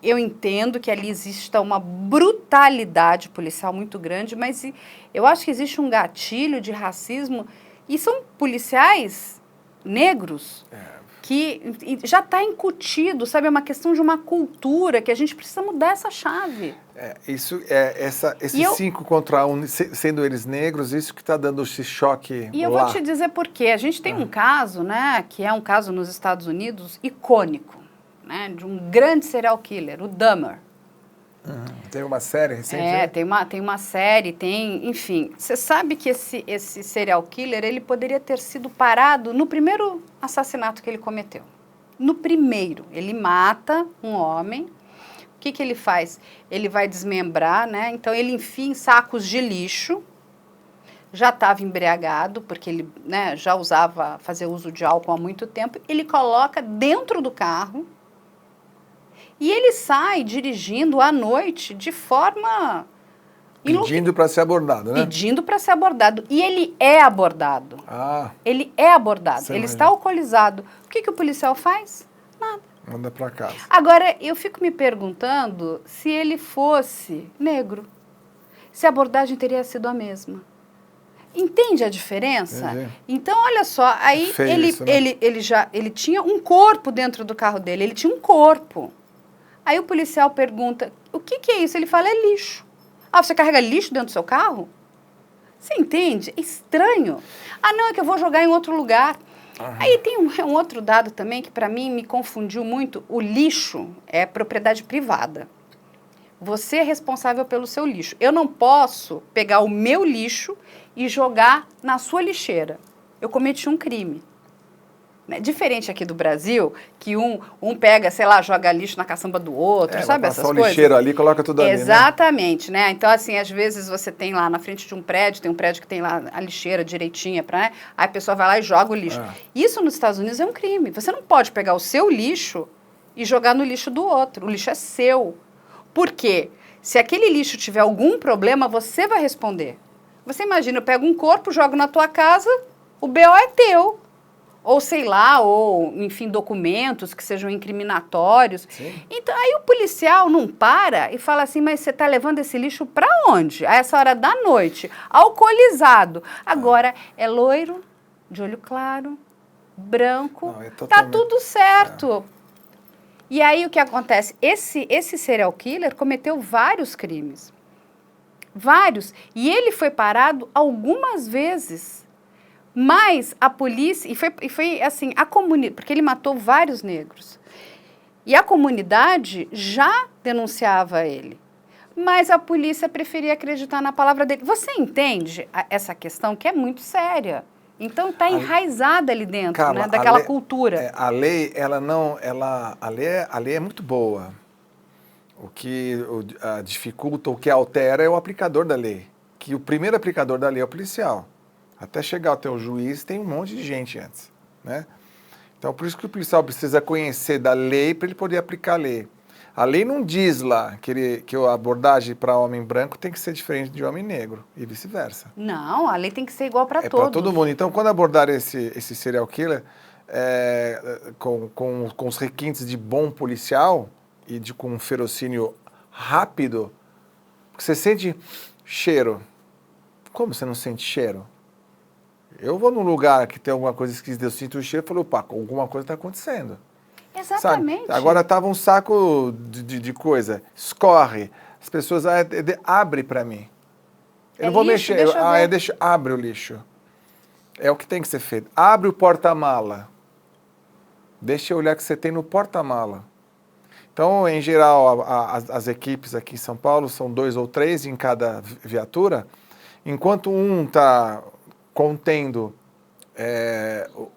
eu entendo que ali exista uma brutalidade policial muito grande, mas eu acho que existe um gatilho de racismo, e são policiais negros que já está incutido, sabe? É uma questão de uma cultura que a gente precisa mudar essa chave. Esses 5 contra 1, sendo eles negros, isso que está dando esse choque. E eu vou te dizer por quê. A gente tem um caso, né, que é um caso nos Estados Unidos icônico, né, de um grande serial killer, o Dahmer. Tem uma série recente? Tem uma série, enfim. Você sabe que esse serial killer, ele poderia ter sido parado no primeiro assassinato que ele cometeu. No primeiro. Ele mata um homem. O que ele faz? Ele vai desmembrar, né? Então, ele enfia em sacos de lixo. Já estava embriagado, porque ele, né, já fazia uso de álcool há muito tempo. Ele coloca dentro do carro. E ele sai dirigindo à noite de forma... Pedindo para ser abordado, né? Pedindo para ser abordado. E ele é abordado. Ele é abordado. Ele está alcoolizado. O que o policial faz? Nada. Manda para casa. Agora, eu fico me perguntando se ele fosse negro, se a abordagem teria sido a mesma. Entende a diferença? Então, olha só, aí ele tinha um corpo dentro do carro dele, ele tinha um corpo. Aí o policial pergunta, o que é isso? Ele fala, é lixo. Você carrega lixo dentro do seu carro? Você entende? É estranho. Não, é que eu vou jogar em outro lugar. Aí tem um outro dado também que para mim me confundiu muito. O lixo é propriedade privada. Você é responsável pelo seu lixo. Eu não posso pegar o meu lixo e jogar na sua lixeira. Eu cometi um crime. Diferente aqui do Brasil, que um pega, sei lá, joga lixo na caçamba do outro, sabe essas coisas? Passa o lixeiro ali, coloca tudo ali, né? Exatamente, né? Então, assim, às vezes você tem lá na frente de um prédio, tem um prédio que tem lá a lixeira direitinha, aí a pessoa vai lá e joga o lixo. Isso nos Estados Unidos é um crime. Você não pode pegar o seu lixo e jogar no lixo do outro. O lixo é seu. Por quê? Se aquele lixo tiver algum problema, você vai responder. Você imagina, eu pego um corpo, jogo na tua casa, o BO é teu. Ou sei lá, enfim, documentos que sejam incriminatórios. Sim. Então, aí o policial não para e fala assim, mas você está levando esse lixo para onde? A essa hora da noite, alcoolizado. Agora, é loiro, de olho claro, branco, tá tudo certo. E aí o que acontece? Esse serial killer cometeu vários crimes. Vários. E ele foi parado algumas vezes. Mas a polícia, e foi assim, a comunidade, porque ele matou vários negros, e a comunidade já denunciava ele. Mas a polícia preferia acreditar na palavra dele. Você entende essa questão que é muito séria? Então está enraizada ali dentro, Carla, né, daquela cultura. A lei, a lei é muito boa. O que dificulta, o que altera é o aplicador da lei. Que o primeiro aplicador da lei é o policial. Até chegar até o juiz tem um monte de gente antes, né? Então por isso que o policial precisa conhecer da lei para ele poder aplicar a lei. A lei não diz lá que a abordagem para homem branco tem que ser diferente de homem negro e vice-versa. Não, a lei tem que ser igual para todos. É para todo mundo. Então, quando abordar esse serial killer com os requintes de bom policial e com um ferocínio rápido, você sente cheiro. Como você não sente cheiro? Eu vou num lugar que tem alguma coisa esquisita, eu sinto o cheiro e falo, opa, alguma coisa está acontecendo. Exatamente. Sabe? Agora estava um saco de coisa, escorre, as pessoas abre para mim. Eu não vou lixo, mexer, abre o lixo. É o que tem que ser feito. Abre o porta-mala. Deixa eu olhar o que você tem no porta-mala. Então, em geral, as equipes aqui em São Paulo são 2 ou 3 em cada viatura. Enquanto um está contendo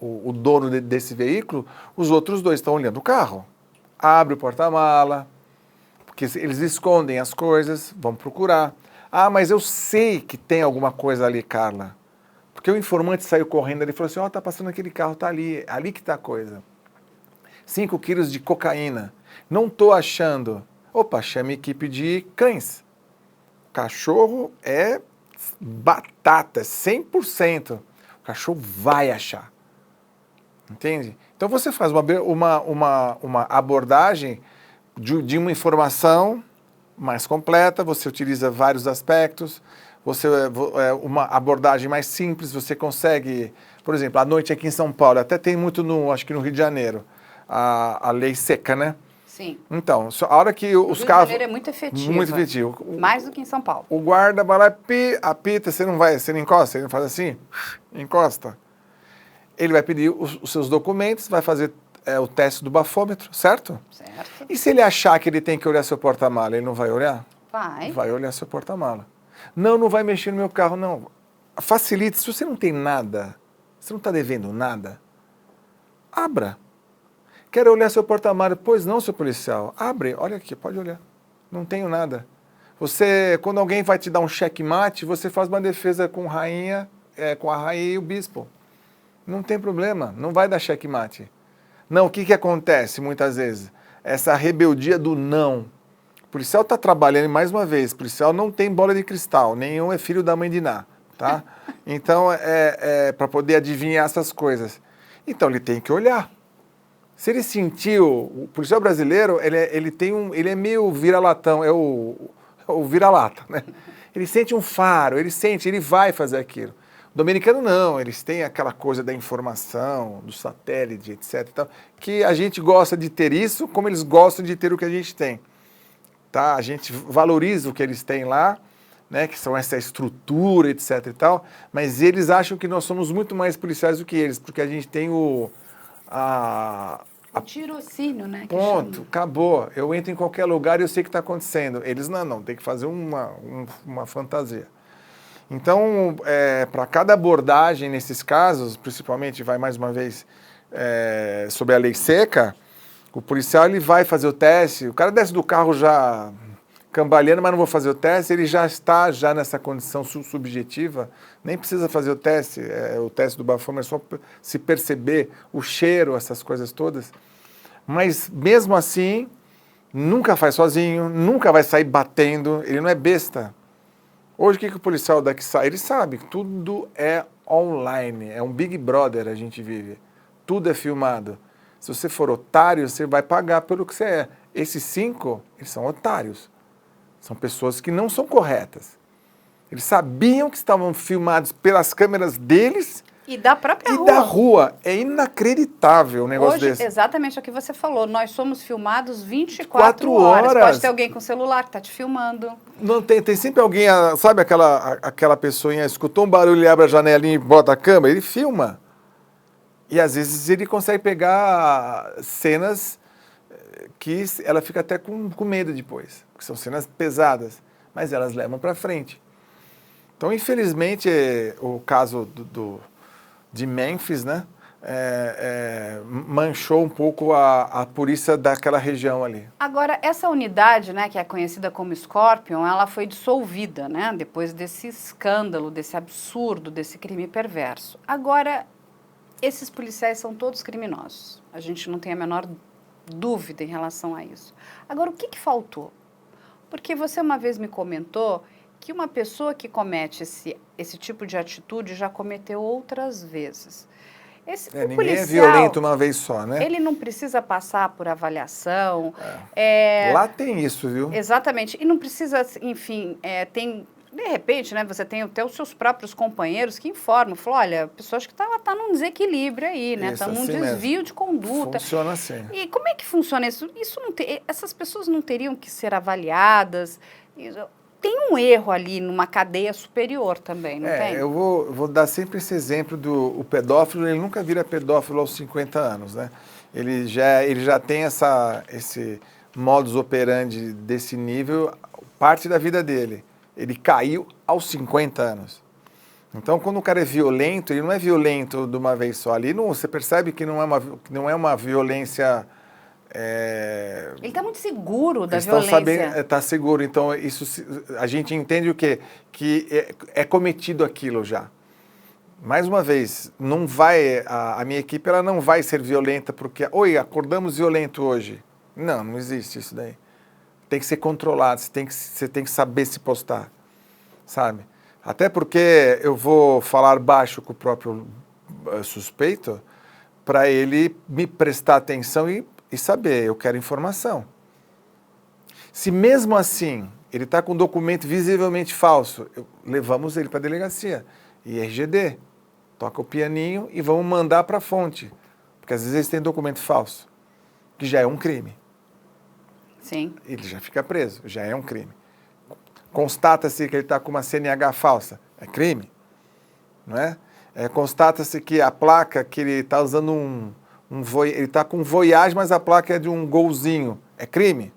o dono desse veículo, os outros 2 estão olhando o carro. Abre o porta-mala, porque eles escondem as coisas, vão procurar. Ah, mas eu sei que tem alguma coisa ali, Carla. Porque o informante saiu correndo ali e falou assim, tá passando aquele carro, tá ali que tá a coisa. 5 quilos de cocaína. Não estou achando. Opa, chame equipe de cães. Cachorro é batata, 100%. O cachorro vai achar. Entende? Então você faz uma abordagem de uma informação mais completa, você utiliza vários aspectos, uma abordagem mais simples, você consegue, por exemplo, à noite aqui em São Paulo, até tem muito acho que no Rio de Janeiro, a lei seca, né? Sim. Então, a hora que os carros... O Rio de Janeiro é muito efetivo. Muito efetivo. Mais do que em São Paulo. O guarda vai lá, apita, você não encosta, ele não faz assim, encosta. Ele vai pedir os seus documentos, vai fazer o teste do bafômetro, certo? Certo. E se ele achar que ele tem que olhar seu porta-mala, ele não vai olhar? Vai. Vai olhar seu porta-mala. Não vai mexer no meu carro, não. Facilite, se você não tem nada, você não está devendo nada, abra. Quero olhar seu porta-mala. Pois não, seu policial. Abre, olha aqui, pode olhar. Não tenho nada. Quando alguém vai te dar um checkmate, você faz uma defesa com a rainha e o bispo. Não tem problema, não vai dar checkmate. Não, o que acontece muitas vezes? Essa rebeldia do não. O policial está trabalhando, mais uma vez, o policial não tem bola de cristal, nenhum é filho da mãe de Ná, tá? Então, para poder adivinhar essas coisas. Então, ele tem que olhar. Se ele sentiu, o policial brasileiro, ele é meio vira-latão, é o vira-lata, né? Ele sente um faro, ele vai fazer aquilo. O dominicano não, eles têm aquela coisa da informação, do satélite, etc. Então, que a gente gosta de ter isso, como eles gostam de ter o que a gente tem. Tá? A gente valoriza o que eles têm lá, né? Que são essa estrutura, etc. e tal, mas eles acham que nós somos muito mais policiais do que eles, porque a gente tem o tirocínio, né? Ponto, acabou. Eu entro em qualquer lugar e eu sei o que está acontecendo. Eles não, tem que fazer uma fantasia. Então, para cada abordagem nesses casos, principalmente, vai mais uma vez sobre a lei seca, o policial ele vai fazer o teste, o cara desce do carro já cambaleando, mas não vou fazer o teste, ele já está nessa condição subjetiva, nem precisa fazer o teste do bafômetro é só se perceber o cheiro, essas coisas todas. Mas mesmo assim, nunca faz sozinho, nunca vai sair batendo, ele não é besta. Hoje o que o policial daqui sai? Ele sabe que tudo é online, é um Big Brother a gente vive, tudo é filmado. Se você for otário, você vai pagar pelo que você é. Esses 5, eles são otários. São pessoas que não são corretas. Eles sabiam que estavam filmados pelas câmeras deles e da própria rua. E da rua. É inacreditável um negócio desse. Exatamente o que você falou. Nós somos filmados 24 horas. Pode ter alguém com celular que está te filmando. Não, tem sempre alguém, sabe aquela pessoinha, escutou um barulho, ele abre a janelinha e bota a câmera, ele filma. E às vezes ele consegue pegar cenas que ela fica até com medo depois, porque são cenas pesadas. mas elas levam para frente. Então, infelizmente, o caso de Memphis, né, manchou um pouco a polícia daquela região ali. Agora, essa unidade, né, que é conhecida como Scorpion, ela foi dissolvida, né, depois desse escândalo, desse absurdo, desse crime perverso. Agora, esses policiais são todos criminosos. A gente não tem a menor dúvida em relação a isso. Agora, o que faltou? Porque você uma vez me comentou que uma pessoa que comete esse tipo de atitude já cometeu outras vezes. O ninguém policial, é violento uma vez só, né? Ele não precisa passar por avaliação. Lá tem isso, viu? Exatamente. E não precisa, enfim, de repente, né, você tem até os seus próprios companheiros que informam, falam, olha, a pessoa acho que tá num desequilíbrio aí, né? Está num assim desvio mesmo. de conduta. Funciona assim. E como é que funciona isso? Essas pessoas não teriam que ser avaliadas? Tem um erro ali numa cadeia superior também, não tem? Eu vou dar sempre esse exemplo o pedófilo, ele nunca vira pedófilo aos 50 anos, né? Ele já tem esse modus operandi desse nível, parte da vida dele. Ele caiu aos 50 anos. Então, quando o cara é violento, ele não é violento de uma vez só. Ali você percebe que não é uma violência... Ele está muito seguro da violência. Está seguro. Então, a gente entende o quê? Que é cometido aquilo já. Mais uma vez, não vai, a minha equipe ela não vai ser violenta porque, acordamos violento hoje. Não existe isso daí. Tem que ser controlado, você tem que saber se postar, sabe? Até porque eu vou falar baixo com o próprio suspeito para ele me prestar atenção e saber, eu quero informação. Se mesmo assim ele está com um documento visivelmente falso, levamos ele para a delegacia, RGD, toca o pianinho e vamos mandar para a fonte, porque às vezes eles têm documento falso, que já é um crime. Sim. Ele já fica preso, já é um crime. Constata-se que ele está com uma CNH falsa, é crime, não é? Constata-se que a placa que ele está usando ele está com Voyage, mas a placa é de um Golzinho, é crime.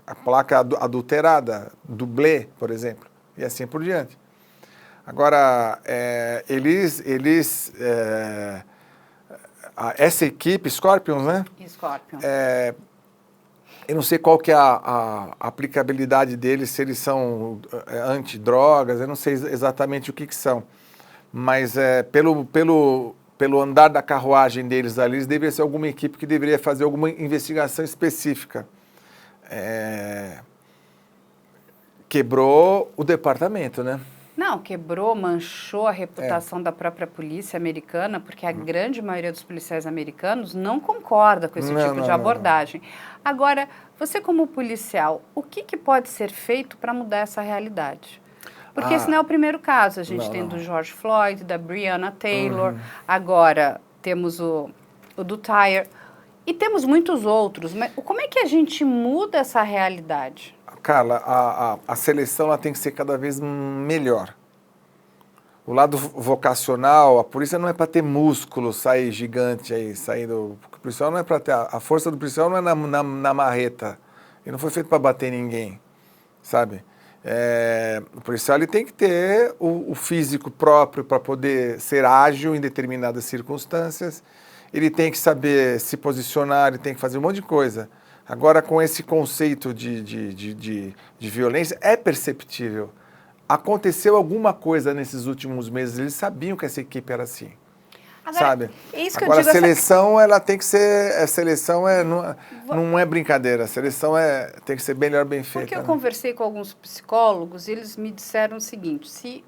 A placa adulterada, dublê, por exemplo, e assim por diante. Agora, essa equipe, Scorpions, né? Scorpion. Eu não sei qual que é a aplicabilidade deles, se eles são antidrogas, eu não sei exatamente o que são. Mas pelo andar da carruagem deles ali, deveria ser alguma equipe que deveria fazer alguma investigação específica. Quebrou o departamento, né? Não, quebrou, manchou a reputação da própria polícia americana, porque a grande maioria dos policiais americanos não concorda com esse tipo de abordagem. Agora, você como policial, o que pode ser feito para mudar essa realidade? Porque esse não é o primeiro caso. A gente tem do George Floyd, da Breonna Taylor, agora temos o do Tyre, e temos muitos outros. Mas como é que a gente muda essa realidade? Carla, a seleção ela tem que ser cada vez melhor. O lado vocacional, a polícia não é para ter músculo, sair gigante aí, o policial não é para ter, a força do policial não é na marreta. Ele não foi feito para bater ninguém, sabe? O policial ele tem que ter o físico próprio para poder ser ágil em determinadas circunstâncias. Ele tem que saber se posicionar, ele tem que fazer um monte de coisa. Agora, com esse conceito de violência, é perceptível. Aconteceu alguma coisa nesses últimos meses, eles sabiam que essa equipe era assim. Agora, sabe? Isso que agora, eu digo, a seleção, ela tem que ser... A seleção não é brincadeira, a seleção tem que ser melhor, bem feita. Porque eu conversei com alguns psicólogos e eles me disseram o seguinte, se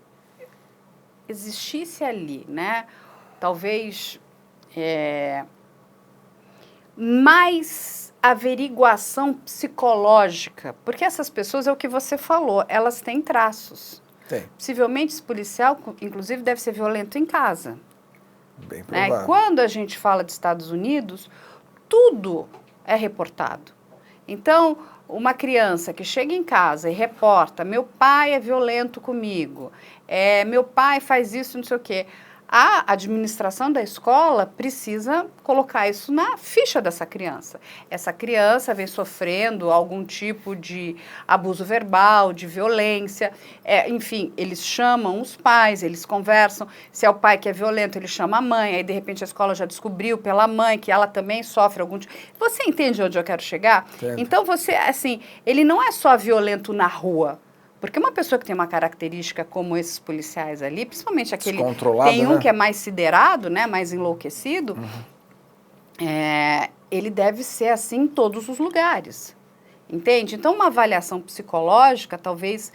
existisse ali, né, talvez mais averiguação psicológica, porque essas pessoas, é o que você falou, elas têm traços. Tem. Possivelmente esse policial, inclusive, deve ser violento em casa. Bem provável. Quando a gente fala de Estados Unidos, tudo é reportado. Então, uma criança que chega em casa e reporta, meu pai é violento comigo, meu pai faz isso, não sei o quê. a administração da escola precisa colocar isso na ficha dessa criança. Essa criança vem sofrendo algum tipo de abuso verbal, de violência, enfim, eles chamam os pais, eles conversam. Se é o pai que é violento, ele chama a mãe, aí de repente a escola já descobriu pela mãe que ela também sofre algum tipo... Você entende onde eu quero chegar? Entendo. Então você, assim, ele não é só violento na rua. Porque uma pessoa que tem uma característica como esses policiais ali, principalmente aquele... Tem um, né, que é mais siderado, né, mais enlouquecido, ele deve ser assim em todos os lugares. Entende? Então, uma avaliação psicológica, talvez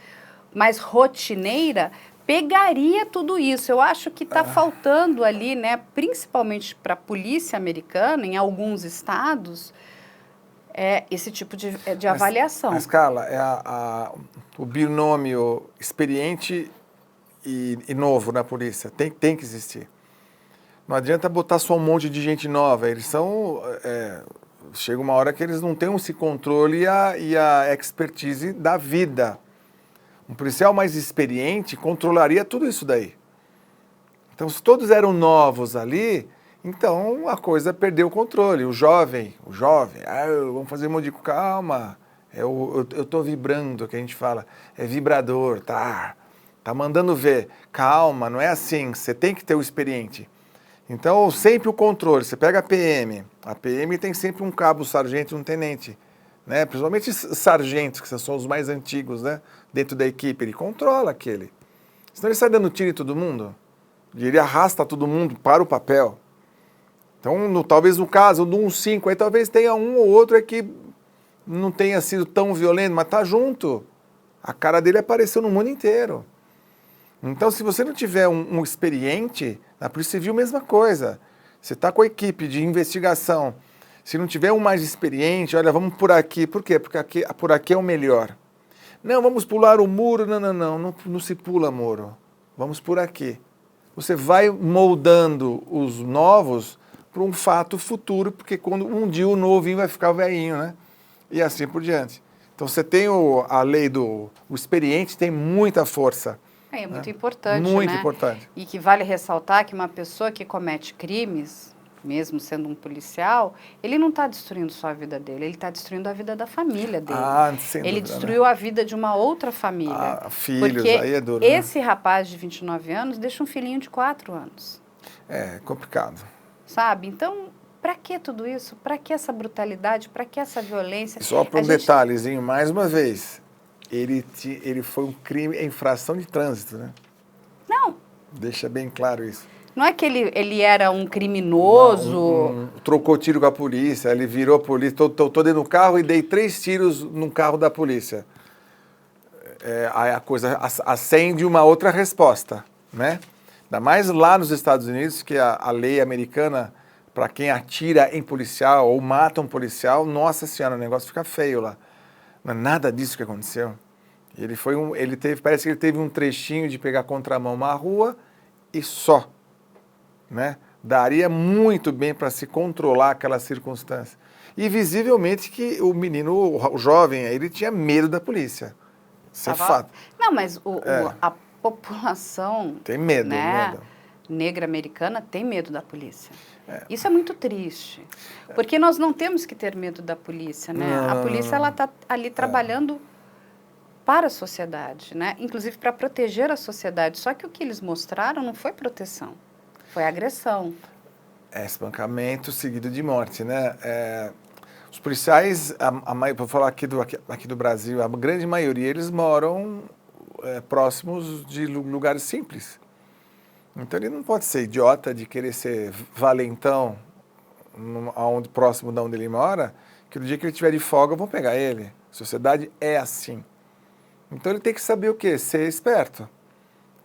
mais rotineira, pegaria tudo isso. Eu acho que está faltando ali, né, principalmente para a polícia americana, em alguns estados, esse tipo de avaliação. Mas, Carla, o binômio experiente e novo na polícia tem que existir. Não adianta botar só um monte de gente nova. Eles são... chega uma hora que eles não têm esse controle e a expertise da vida. Um policial mais experiente controlaria tudo isso daí. Então, se todos eram novos ali... Então, a coisa perdeu o controle. O jovem, vamos fazer um monte de... Calma, eu tô vibrando, que a gente fala. É vibrador, tá mandando ver. Calma, não é assim, você tem que ter o experiente. Então, sempre o controle. Você pega a PM tem sempre um cabo, sargento e um tenente. Né? Principalmente sargentos, que são os mais antigos, né? Dentro da equipe. Ele controla aquele. Senão ele sai dando tiro em todo mundo. Ele arrasta todo mundo para o papel. Então, talvez no caso do 1-5, aí talvez tenha um ou outro que não tenha sido tão violento, mas tá junto. A cara dele apareceu no mundo inteiro. Então, se você não tiver um experiente, na Polícia Civil, mesma coisa. Você está com a equipe de investigação, se não tiver um mais experiente, olha, vamos por aqui. Por quê? Porque por aqui é o melhor. Não, vamos pular o muro. Não se pula muro. Vamos por aqui. Você vai moldando os novos para um fato futuro, porque quando um dia o novinho vai ficar velhinho, né? E assim por diante. Então você tem a lei o experiente tem muita força. É muito importante, muito né? importante. E que vale ressaltar que uma pessoa que comete crimes, mesmo sendo um policial, ele não está destruindo só a vida dele, ele está destruindo a vida da família dele. Sem ele dúvida, destruiu, né, a vida de uma outra família. Filhos, porque aí é duro. Esse rapaz de 29 anos deixa um filhinho de 4 anos. É complicado. Sabe? Então, para que tudo isso? Para que essa brutalidade? Para que essa violência? Só para um detalhezinho, mais uma vez, ele foi um crime, infração de trânsito, né? Não. Deixa bem claro isso. Não é que ele era um criminoso... Trocou tiro com a polícia, ele virou a polícia, tô dentro do carro e dei 3 tiros no carro da polícia. Aí a coisa acende uma outra resposta, né? Ainda mais lá nos Estados Unidos, que a lei americana, para quem atira em policial ou mata um policial, nossa senhora, o negócio fica feio lá. Não é nada disso que aconteceu. Parece que ele teve um trechinho de pegar contramão na rua e só, né? Daria muito bem para se controlar aquela circunstância. E visivelmente que o menino, o jovem, ele tinha medo da polícia. Isso é fato. Não, mas a população, tem medo, né, negra americana tem medo da polícia. Isso é muito triste. Porque nós não temos que ter medo da polícia, né? A polícia, ela está ali trabalhando para a sociedade, né? Inclusive para proteger a sociedade. Só que o que eles mostraram não foi proteção, foi agressão. Espancamento seguido de morte, né? Os policiais, vou falar aqui do Brasil, a grande maioria, eles moram próximos de lugares simples. Então ele não pode ser idiota de querer ser valentão próximo de onde ele mora, que no dia que ele estiver de folga vão pegar ele. A sociedade é assim. Então ele tem que saber o quê? Ser esperto.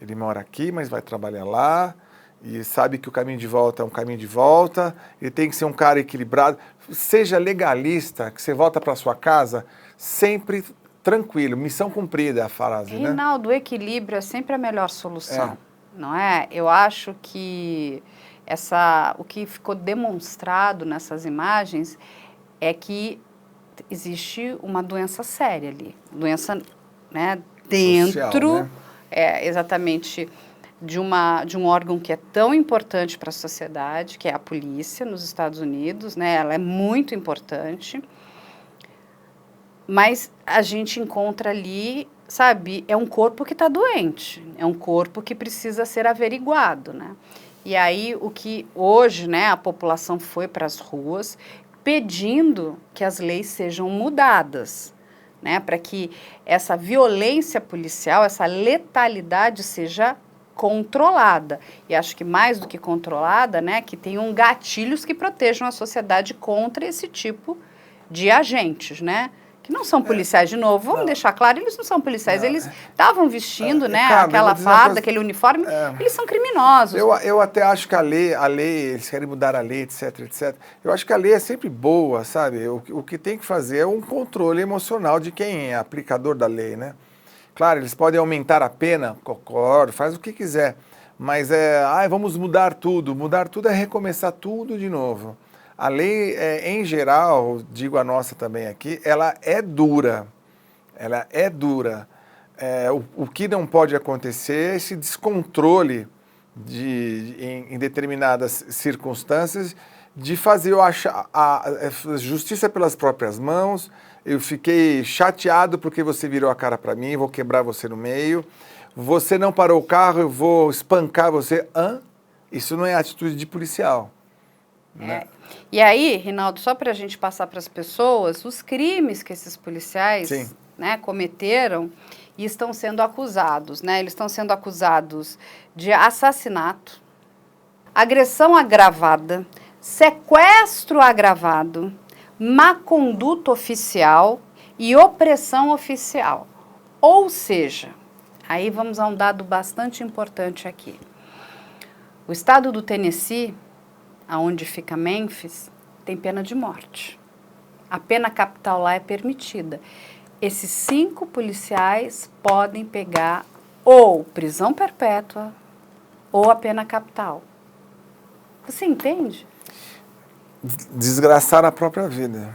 Ele mora aqui, mas vai trabalhar lá, e sabe que o caminho de volta é um caminho de volta, ele tem que ser um cara equilibrado. Seja legalista, que você volta para sua casa sempre tranquilo, missão cumprida é a frase, né? Reinaldo, o equilíbrio é sempre a melhor solução, não é? Eu acho que o que ficou demonstrado nessas imagens é que existe uma doença séria ali, doença, né, dentro, social, né? Exatamente, de um órgão que é tão importante para a sociedade, que é a polícia nos Estados Unidos, né? Ela é muito importante, mas a gente encontra ali, sabe, é um corpo que está doente, é um corpo que precisa ser averiguado, né? E aí o que hoje, né, a população foi para as ruas pedindo que as leis sejam mudadas, né, para que essa violência policial, essa letalidade seja controlada. E acho que mais do que controlada, né, que tenham gatilhos que protejam a sociedade contra esse tipo de agentes, né? Que não são policiais, de novo, vamos deixar claro, eles não são policiais, eles estavam vestindo, né, Carmen, aquela eu vou dizer uma farda, coisa, aquele uniforme, eles são criminosos. Eu até acho que a lei, eles querem mudar a lei, etc, etc. Eu acho que a lei é sempre boa, sabe? O que tem que fazer é um controle emocional de quem é aplicador da lei, né? Claro, eles podem aumentar a pena, concordo, faz o que quiser, mas vamos mudar tudo. Mudar tudo é recomeçar tudo de novo. A lei, em geral, digo a nossa também aqui, ela é dura. Ela é dura. O que não pode acontecer é esse descontrole em determinadas circunstâncias de fazer a justiça pelas próprias mãos. Eu fiquei chateado porque você virou a cara para mim, vou quebrar você no meio. Você não parou o carro, eu vou espancar você. Isso não é atitude de policial. Né? E aí, Rinaldo, só para a gente passar para as pessoas, os crimes que esses policiais, né, cometeram e estão sendo acusados, né? Eles estão sendo acusados de assassinato, agressão agravada, sequestro agravado, má conduta oficial e opressão oficial. Ou seja, aí vamos a um dado bastante importante aqui. O estado do Tennessee, aonde fica Memphis, tem pena de morte. A pena capital lá é permitida. Esses 5 policiais podem pegar ou prisão perpétua ou a pena capital. Você entende? Desgraçar a própria vida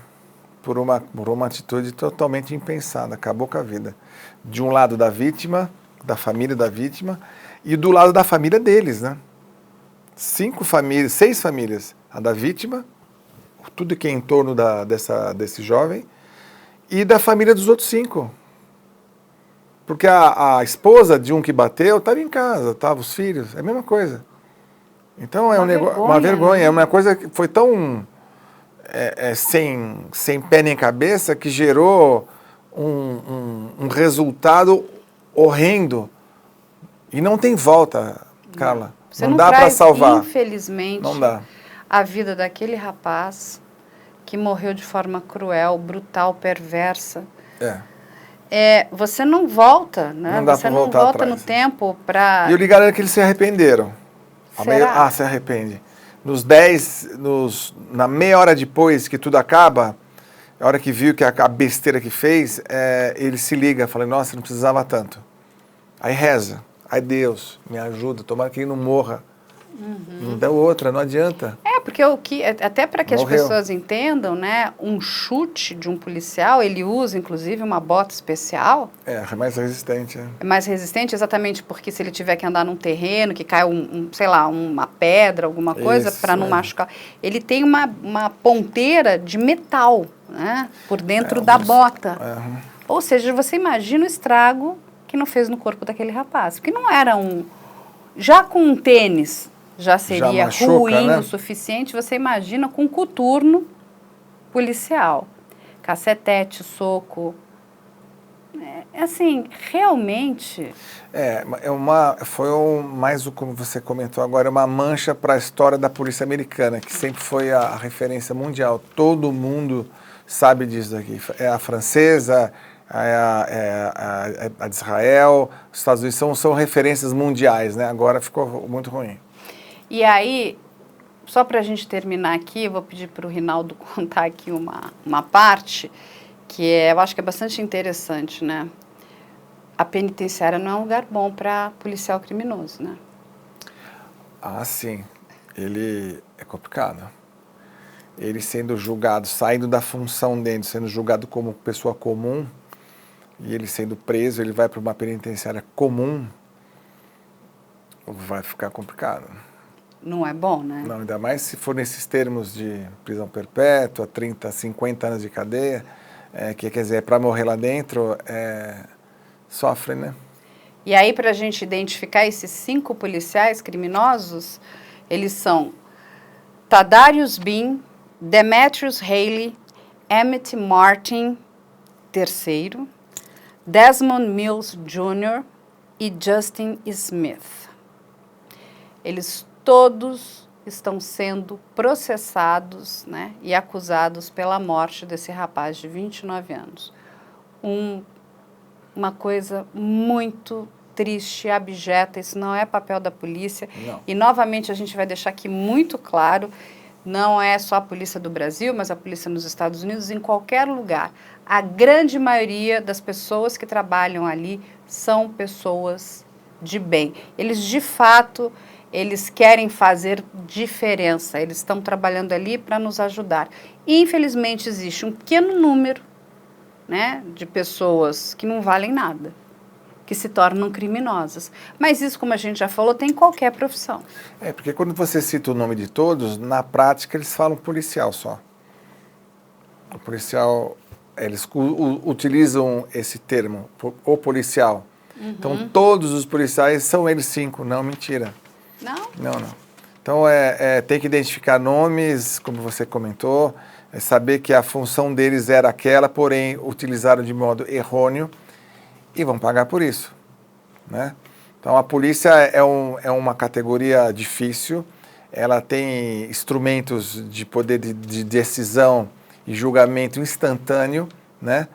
por uma atitude totalmente impensada, acabou com a vida. De um lado da vítima, da família da vítima, e do lado da família deles, né? 6 famílias, a da vítima, tudo que é em torno desse jovem, e da família dos outros 5. Porque a esposa de um que bateu estava em casa, estavam os filhos, é a mesma coisa. Então uma vergonha, é uma coisa que foi tão sem pé nem cabeça que gerou um resultado horrendo. E não tem volta, Carla. Você não dá para salvar. Infelizmente, não dá. A vida daquele rapaz que morreu de forma cruel, brutal, perversa. Você não volta, né? Não dá você pra não voltar volta atrás. no tempo para... E eu lhe garanto que eles se arrependeram. Será? Se arrepende. Na meia hora depois que tudo acaba, a hora que viu que a besteira que fez, ele se liga, fala, nossa, não precisava tanto. Aí reza. Ai, Deus, me ajuda, tomara que ele não morra. Não deu outra, não adianta. Porque até para que as pessoas entendam, né, um chute de um policial, ele usa, inclusive, uma bota especial. É mais resistente. É mais resistente exatamente porque se ele tiver que andar num terreno, que cai sei lá, uma pedra, alguma coisa, para não machucar. Ele tem uma ponteira de metal, né, por dentro da bota. Ou seja, você imagina o estrago que não fez no corpo daquele rapaz. Porque não era já com um tênis já seria machuca, ruim, né? O suficiente, você imagina com um coturno policial. Cacetete, soco. Assim, realmente... como você comentou agora, uma mancha para a história da polícia americana, que sempre foi a referência mundial. Todo mundo sabe disso aqui. É a francesa... a de Israel, os Estados Unidos são referências mundiais, né? Agora ficou muito ruim. E aí, só para a gente terminar aqui, eu vou pedir para o Rinaldo contar aqui uma parte que eu acho que é bastante interessante, né? A penitenciária não é um lugar bom para policial criminoso, né? Sim. Ele é complicado. Ele sendo julgado, saindo da função dele, sendo julgado como pessoa comum, e ele sendo preso, ele vai para uma penitenciária comum. vai ficar complicado. Não é bom, né? Não, ainda mais se for nesses termos de prisão perpétua, 30, 50 anos de cadeia, que quer dizer, para morrer lá dentro, sofre, né? E aí, para a gente identificar esses 5 policiais criminosos, eles são Tadarius Bean, Demetrius Haley, Emmett Martin, terceiro, Desmond Mills Jr. e Justin Smith. Eles todos estão sendo processados, né, e acusados pela morte desse rapaz de 29 anos. Uma coisa muito triste, abjeta, isso não é papel da polícia. Não. E, novamente, a gente vai deixar aqui muito claro, não é só a polícia do Brasil, mas a polícia nos Estados Unidos, em qualquer lugar. A grande maioria das pessoas que trabalham ali são pessoas de bem. Eles, de fato, eles querem fazer diferença, eles estão trabalhando ali para nos ajudar. E, infelizmente, existe um pequeno número, né, de pessoas que não valem nada, que se tornam criminosas. Mas isso, como a gente já falou, tem em qualquer profissão. Porque quando você cita o nome de todos, na prática eles falam policial só. O policial, eles utilizam esse termo, o policial. Então, todos os policiais são eles 5. Não, mentira. Não? Não. Então, tem que identificar nomes, como você comentou, saber que a função deles era aquela, porém, utilizaram de modo errôneo e vão pagar por isso, né? Então, a polícia é uma categoria difícil, ela tem instrumentos de poder de decisão e julgamento instantâneo, né?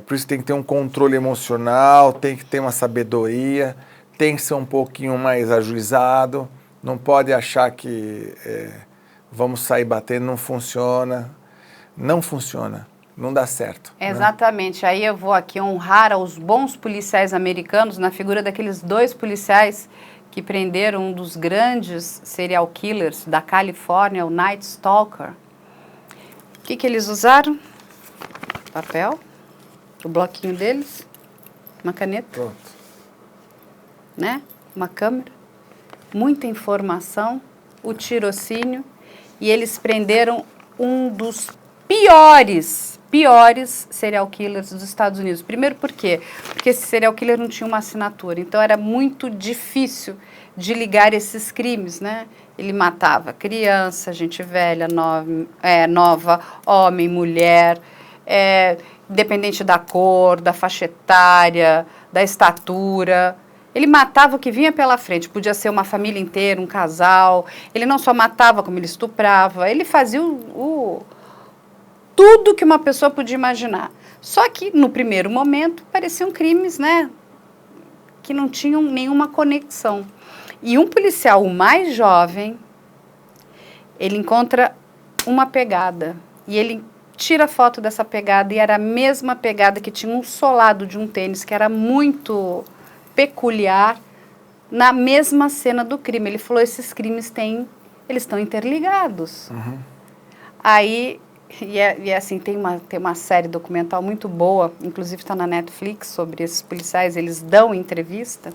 Por isso tem que ter um controle emocional, tem que ter uma sabedoria, tem que ser um pouquinho mais ajuizado, não pode achar que vamos sair batendo, não funciona, não dá certo. Exatamente, né? Aí eu vou aqui honrar aos bons policiais americanos na figura daqueles 2 policiais que prenderam um dos grandes serial killers da Califórnia, o Night Stalker. O que eles usaram? Papel, o bloquinho deles, uma caneta, Pronto. né? Uma câmera, muita informação, o tirocínio, e eles prenderam um dos piores serial killers dos Estados Unidos. Primeiro por quê? Porque esse serial killer não tinha uma assinatura, então era muito difícil de ligar esses crimes, né? Ele matava criança, gente velha, nova, homem, mulher, independente da cor, da faixa etária, da estatura. Ele matava o que vinha pela frente, podia ser uma família inteira, um casal. Ele não só matava, como ele estuprava. Ele fazia tudo que uma pessoa podia imaginar. Só que, no primeiro momento, pareciam crimes, né, que não tinham nenhuma conexão. E um policial, o mais jovem, ele encontra uma pegada. E ele tira foto dessa pegada, e era a mesma pegada que tinha um solado de um tênis, que era muito peculiar, na mesma cena do crime. Ele falou, esses crimes eles estão interligados. Uhum. Aí, assim, tem uma série documental muito boa, inclusive está na Netflix, sobre esses policiais, eles dão entrevista.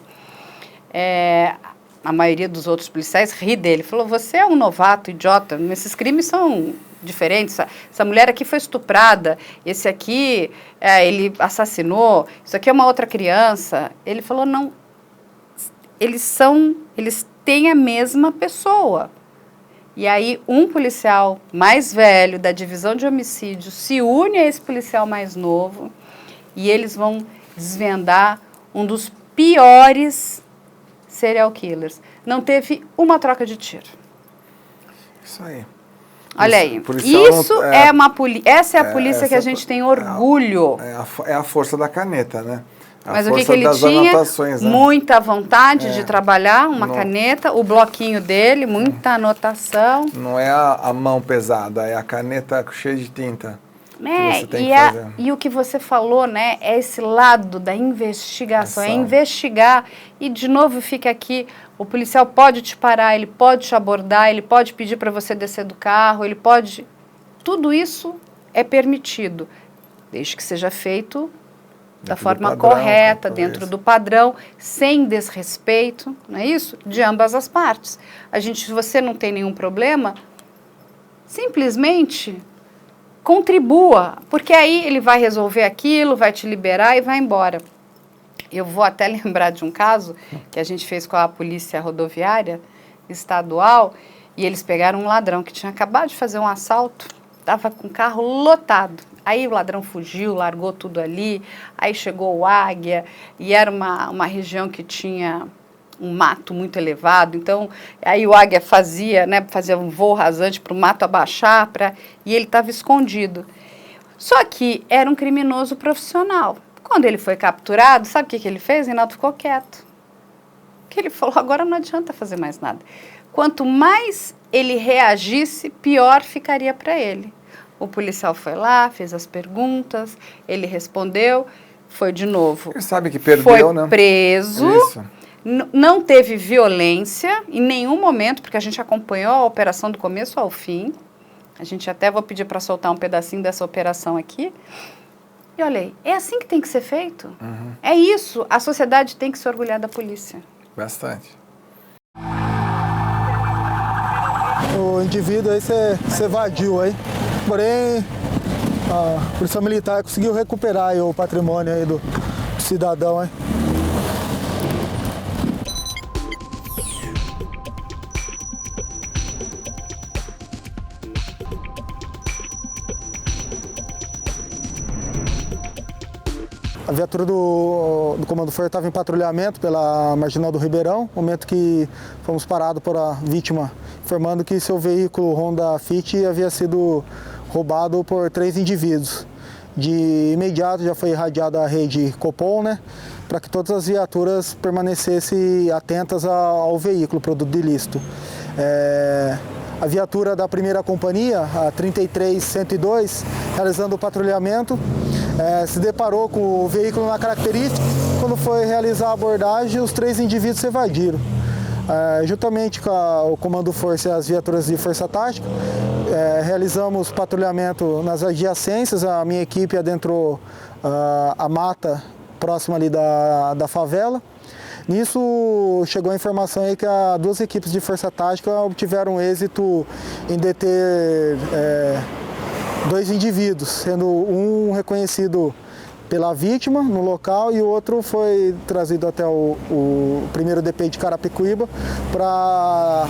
A maioria dos outros policiais ri dele, falou, você é um novato, idiota, esses crimes são diferentes, essa mulher aqui foi estuprada, esse aqui, ele assassinou, isso aqui é uma outra criança. Ele falou, não, eles têm a mesma pessoa. E aí um policial mais velho da divisão de homicídios se une a esse policial mais novo e eles vão desvendar um dos piores serial killers. Não teve uma troca de tiro. Isso aí. Olha aí, essa é a polícia que a gente tem orgulho. É a força da caneta, né? Mas o que ele tinha? Anotações, né? Muita vontade de trabalhar, uma caneta, o bloquinho dele, muita anotação. Não é a mão pesada, é a caneta cheia de tinta. E o que você falou, né, é esse lado da investigação, é investigar. E, de novo, fica aqui, o policial pode te parar, ele pode te abordar, ele pode pedir para você descer do carro, ele pode... Tudo isso é permitido, desde que seja feito da forma correta, dentro do padrão, sem desrespeito, não é isso? De ambas as partes. Se você não tem nenhum problema, simplesmente contribua, porque aí ele vai resolver aquilo, vai te liberar e vai embora. Eu vou até lembrar de um caso que a gente fez com a Polícia Rodoviária Estadual, e eles pegaram um ladrão que tinha acabado de fazer um assalto, estava com o carro lotado. Aí o ladrão fugiu, largou tudo ali, aí chegou o Águia, e era uma região que tinha um mato muito elevado, então aí o Águia fazia um voo rasante para o mato abaixar, e ele estava escondido. Só que era um criminoso profissional. Quando ele foi capturado, sabe o que ele fez? Reinaldo ficou quieto. Que ele falou, agora não adianta fazer mais nada. Quanto mais ele reagisse, pior ficaria para ele. O policial foi lá, fez as perguntas, ele respondeu, foi de novo. Ele sabe que perdeu, foi né? Preso. Isso. Não teve violência em nenhum momento, porque a gente acompanhou a operação do começo ao fim. A gente até vou pedir para soltar um pedacinho dessa operação aqui. E olha aí, é assim que tem que ser feito. Uhum. É isso, a sociedade tem que se orgulhar da polícia. Bastante. O indivíduo aí se evadiu aí, porém a Polícia Militar conseguiu recuperar aí o patrimônio aí do cidadão aí. A viatura do Comando Força estava em patrulhamento pela Marginal do Ribeirão, momento que fomos parados por a vítima, informando que seu veículo Honda Fit havia sido roubado por 3 indivíduos. De imediato já foi irradiada a rede Copom, né, para que todas as viaturas permanecessem atentas ao veículo, produto ilícito. A viatura da primeira companhia, a 33102, realizando o patrulhamento, se deparou com o veículo na característica. Quando foi realizar a abordagem, os 3 indivíduos se evadiram. Juntamente com o Comando Força e as viaturas de Força Tática, realizamos patrulhamento nas adjacências. A minha equipe adentrou a mata próxima ali da favela. Nisso chegou a informação aí que 2 equipes de Força Tática obtiveram êxito em deter 2 indivíduos, sendo um reconhecido pela vítima no local e o outro foi trazido até o primeiro DP de Carapicuíba para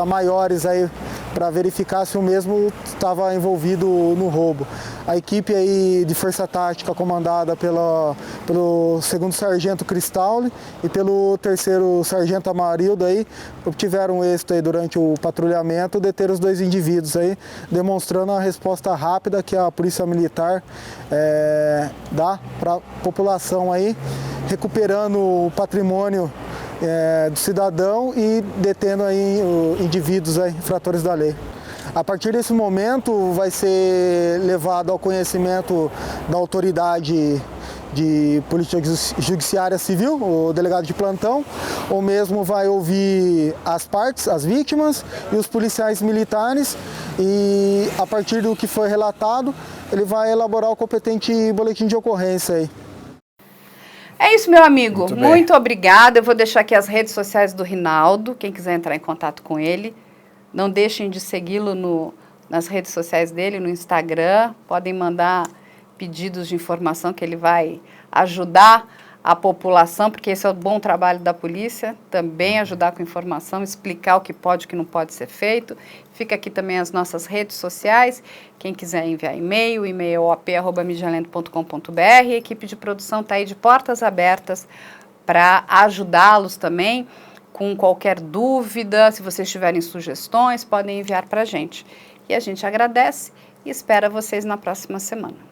maiores aí, para verificar se o mesmo estava envolvido no roubo. A equipe aí de Força Tática, comandada pelo 2º Sargento Cristalli e pelo 3º Sargento Amarildo, aí, obtiveram êxito aí durante o patrulhamento, deter os 2 indivíduos, aí, demonstrando a resposta rápida que a Polícia Militar dá para a população, aí, recuperando o patrimônio do cidadão e detendo aí indivíduos aí, infratores da lei. A partir desse momento vai ser levado ao conhecimento da autoridade de Polícia Judiciária Civil, o delegado de plantão, ou mesmo vai ouvir as partes, as vítimas e os policiais militares, e a partir do que foi relatado, ele vai elaborar o competente boletim de ocorrência aí. É isso, meu amigo. Muito obrigada. Eu vou deixar aqui as redes sociais do Reinaldo, quem quiser entrar em contato com ele. Não deixem de segui-lo nas redes sociais dele, no Instagram. Podem mandar pedidos de informação que ele vai ajudar a população, porque esse é o bom trabalho da polícia, também ajudar com informação, explicar o que pode e o que não pode ser feito. Fica aqui também as nossas redes sociais. Quem quiser enviar e-mail, e-mail op@mijaleando.com.br. A equipe de produção está aí de portas abertas para ajudá-los também. Com qualquer dúvida, se vocês tiverem sugestões, podem enviar para a gente. E a gente agradece e espera vocês na próxima semana.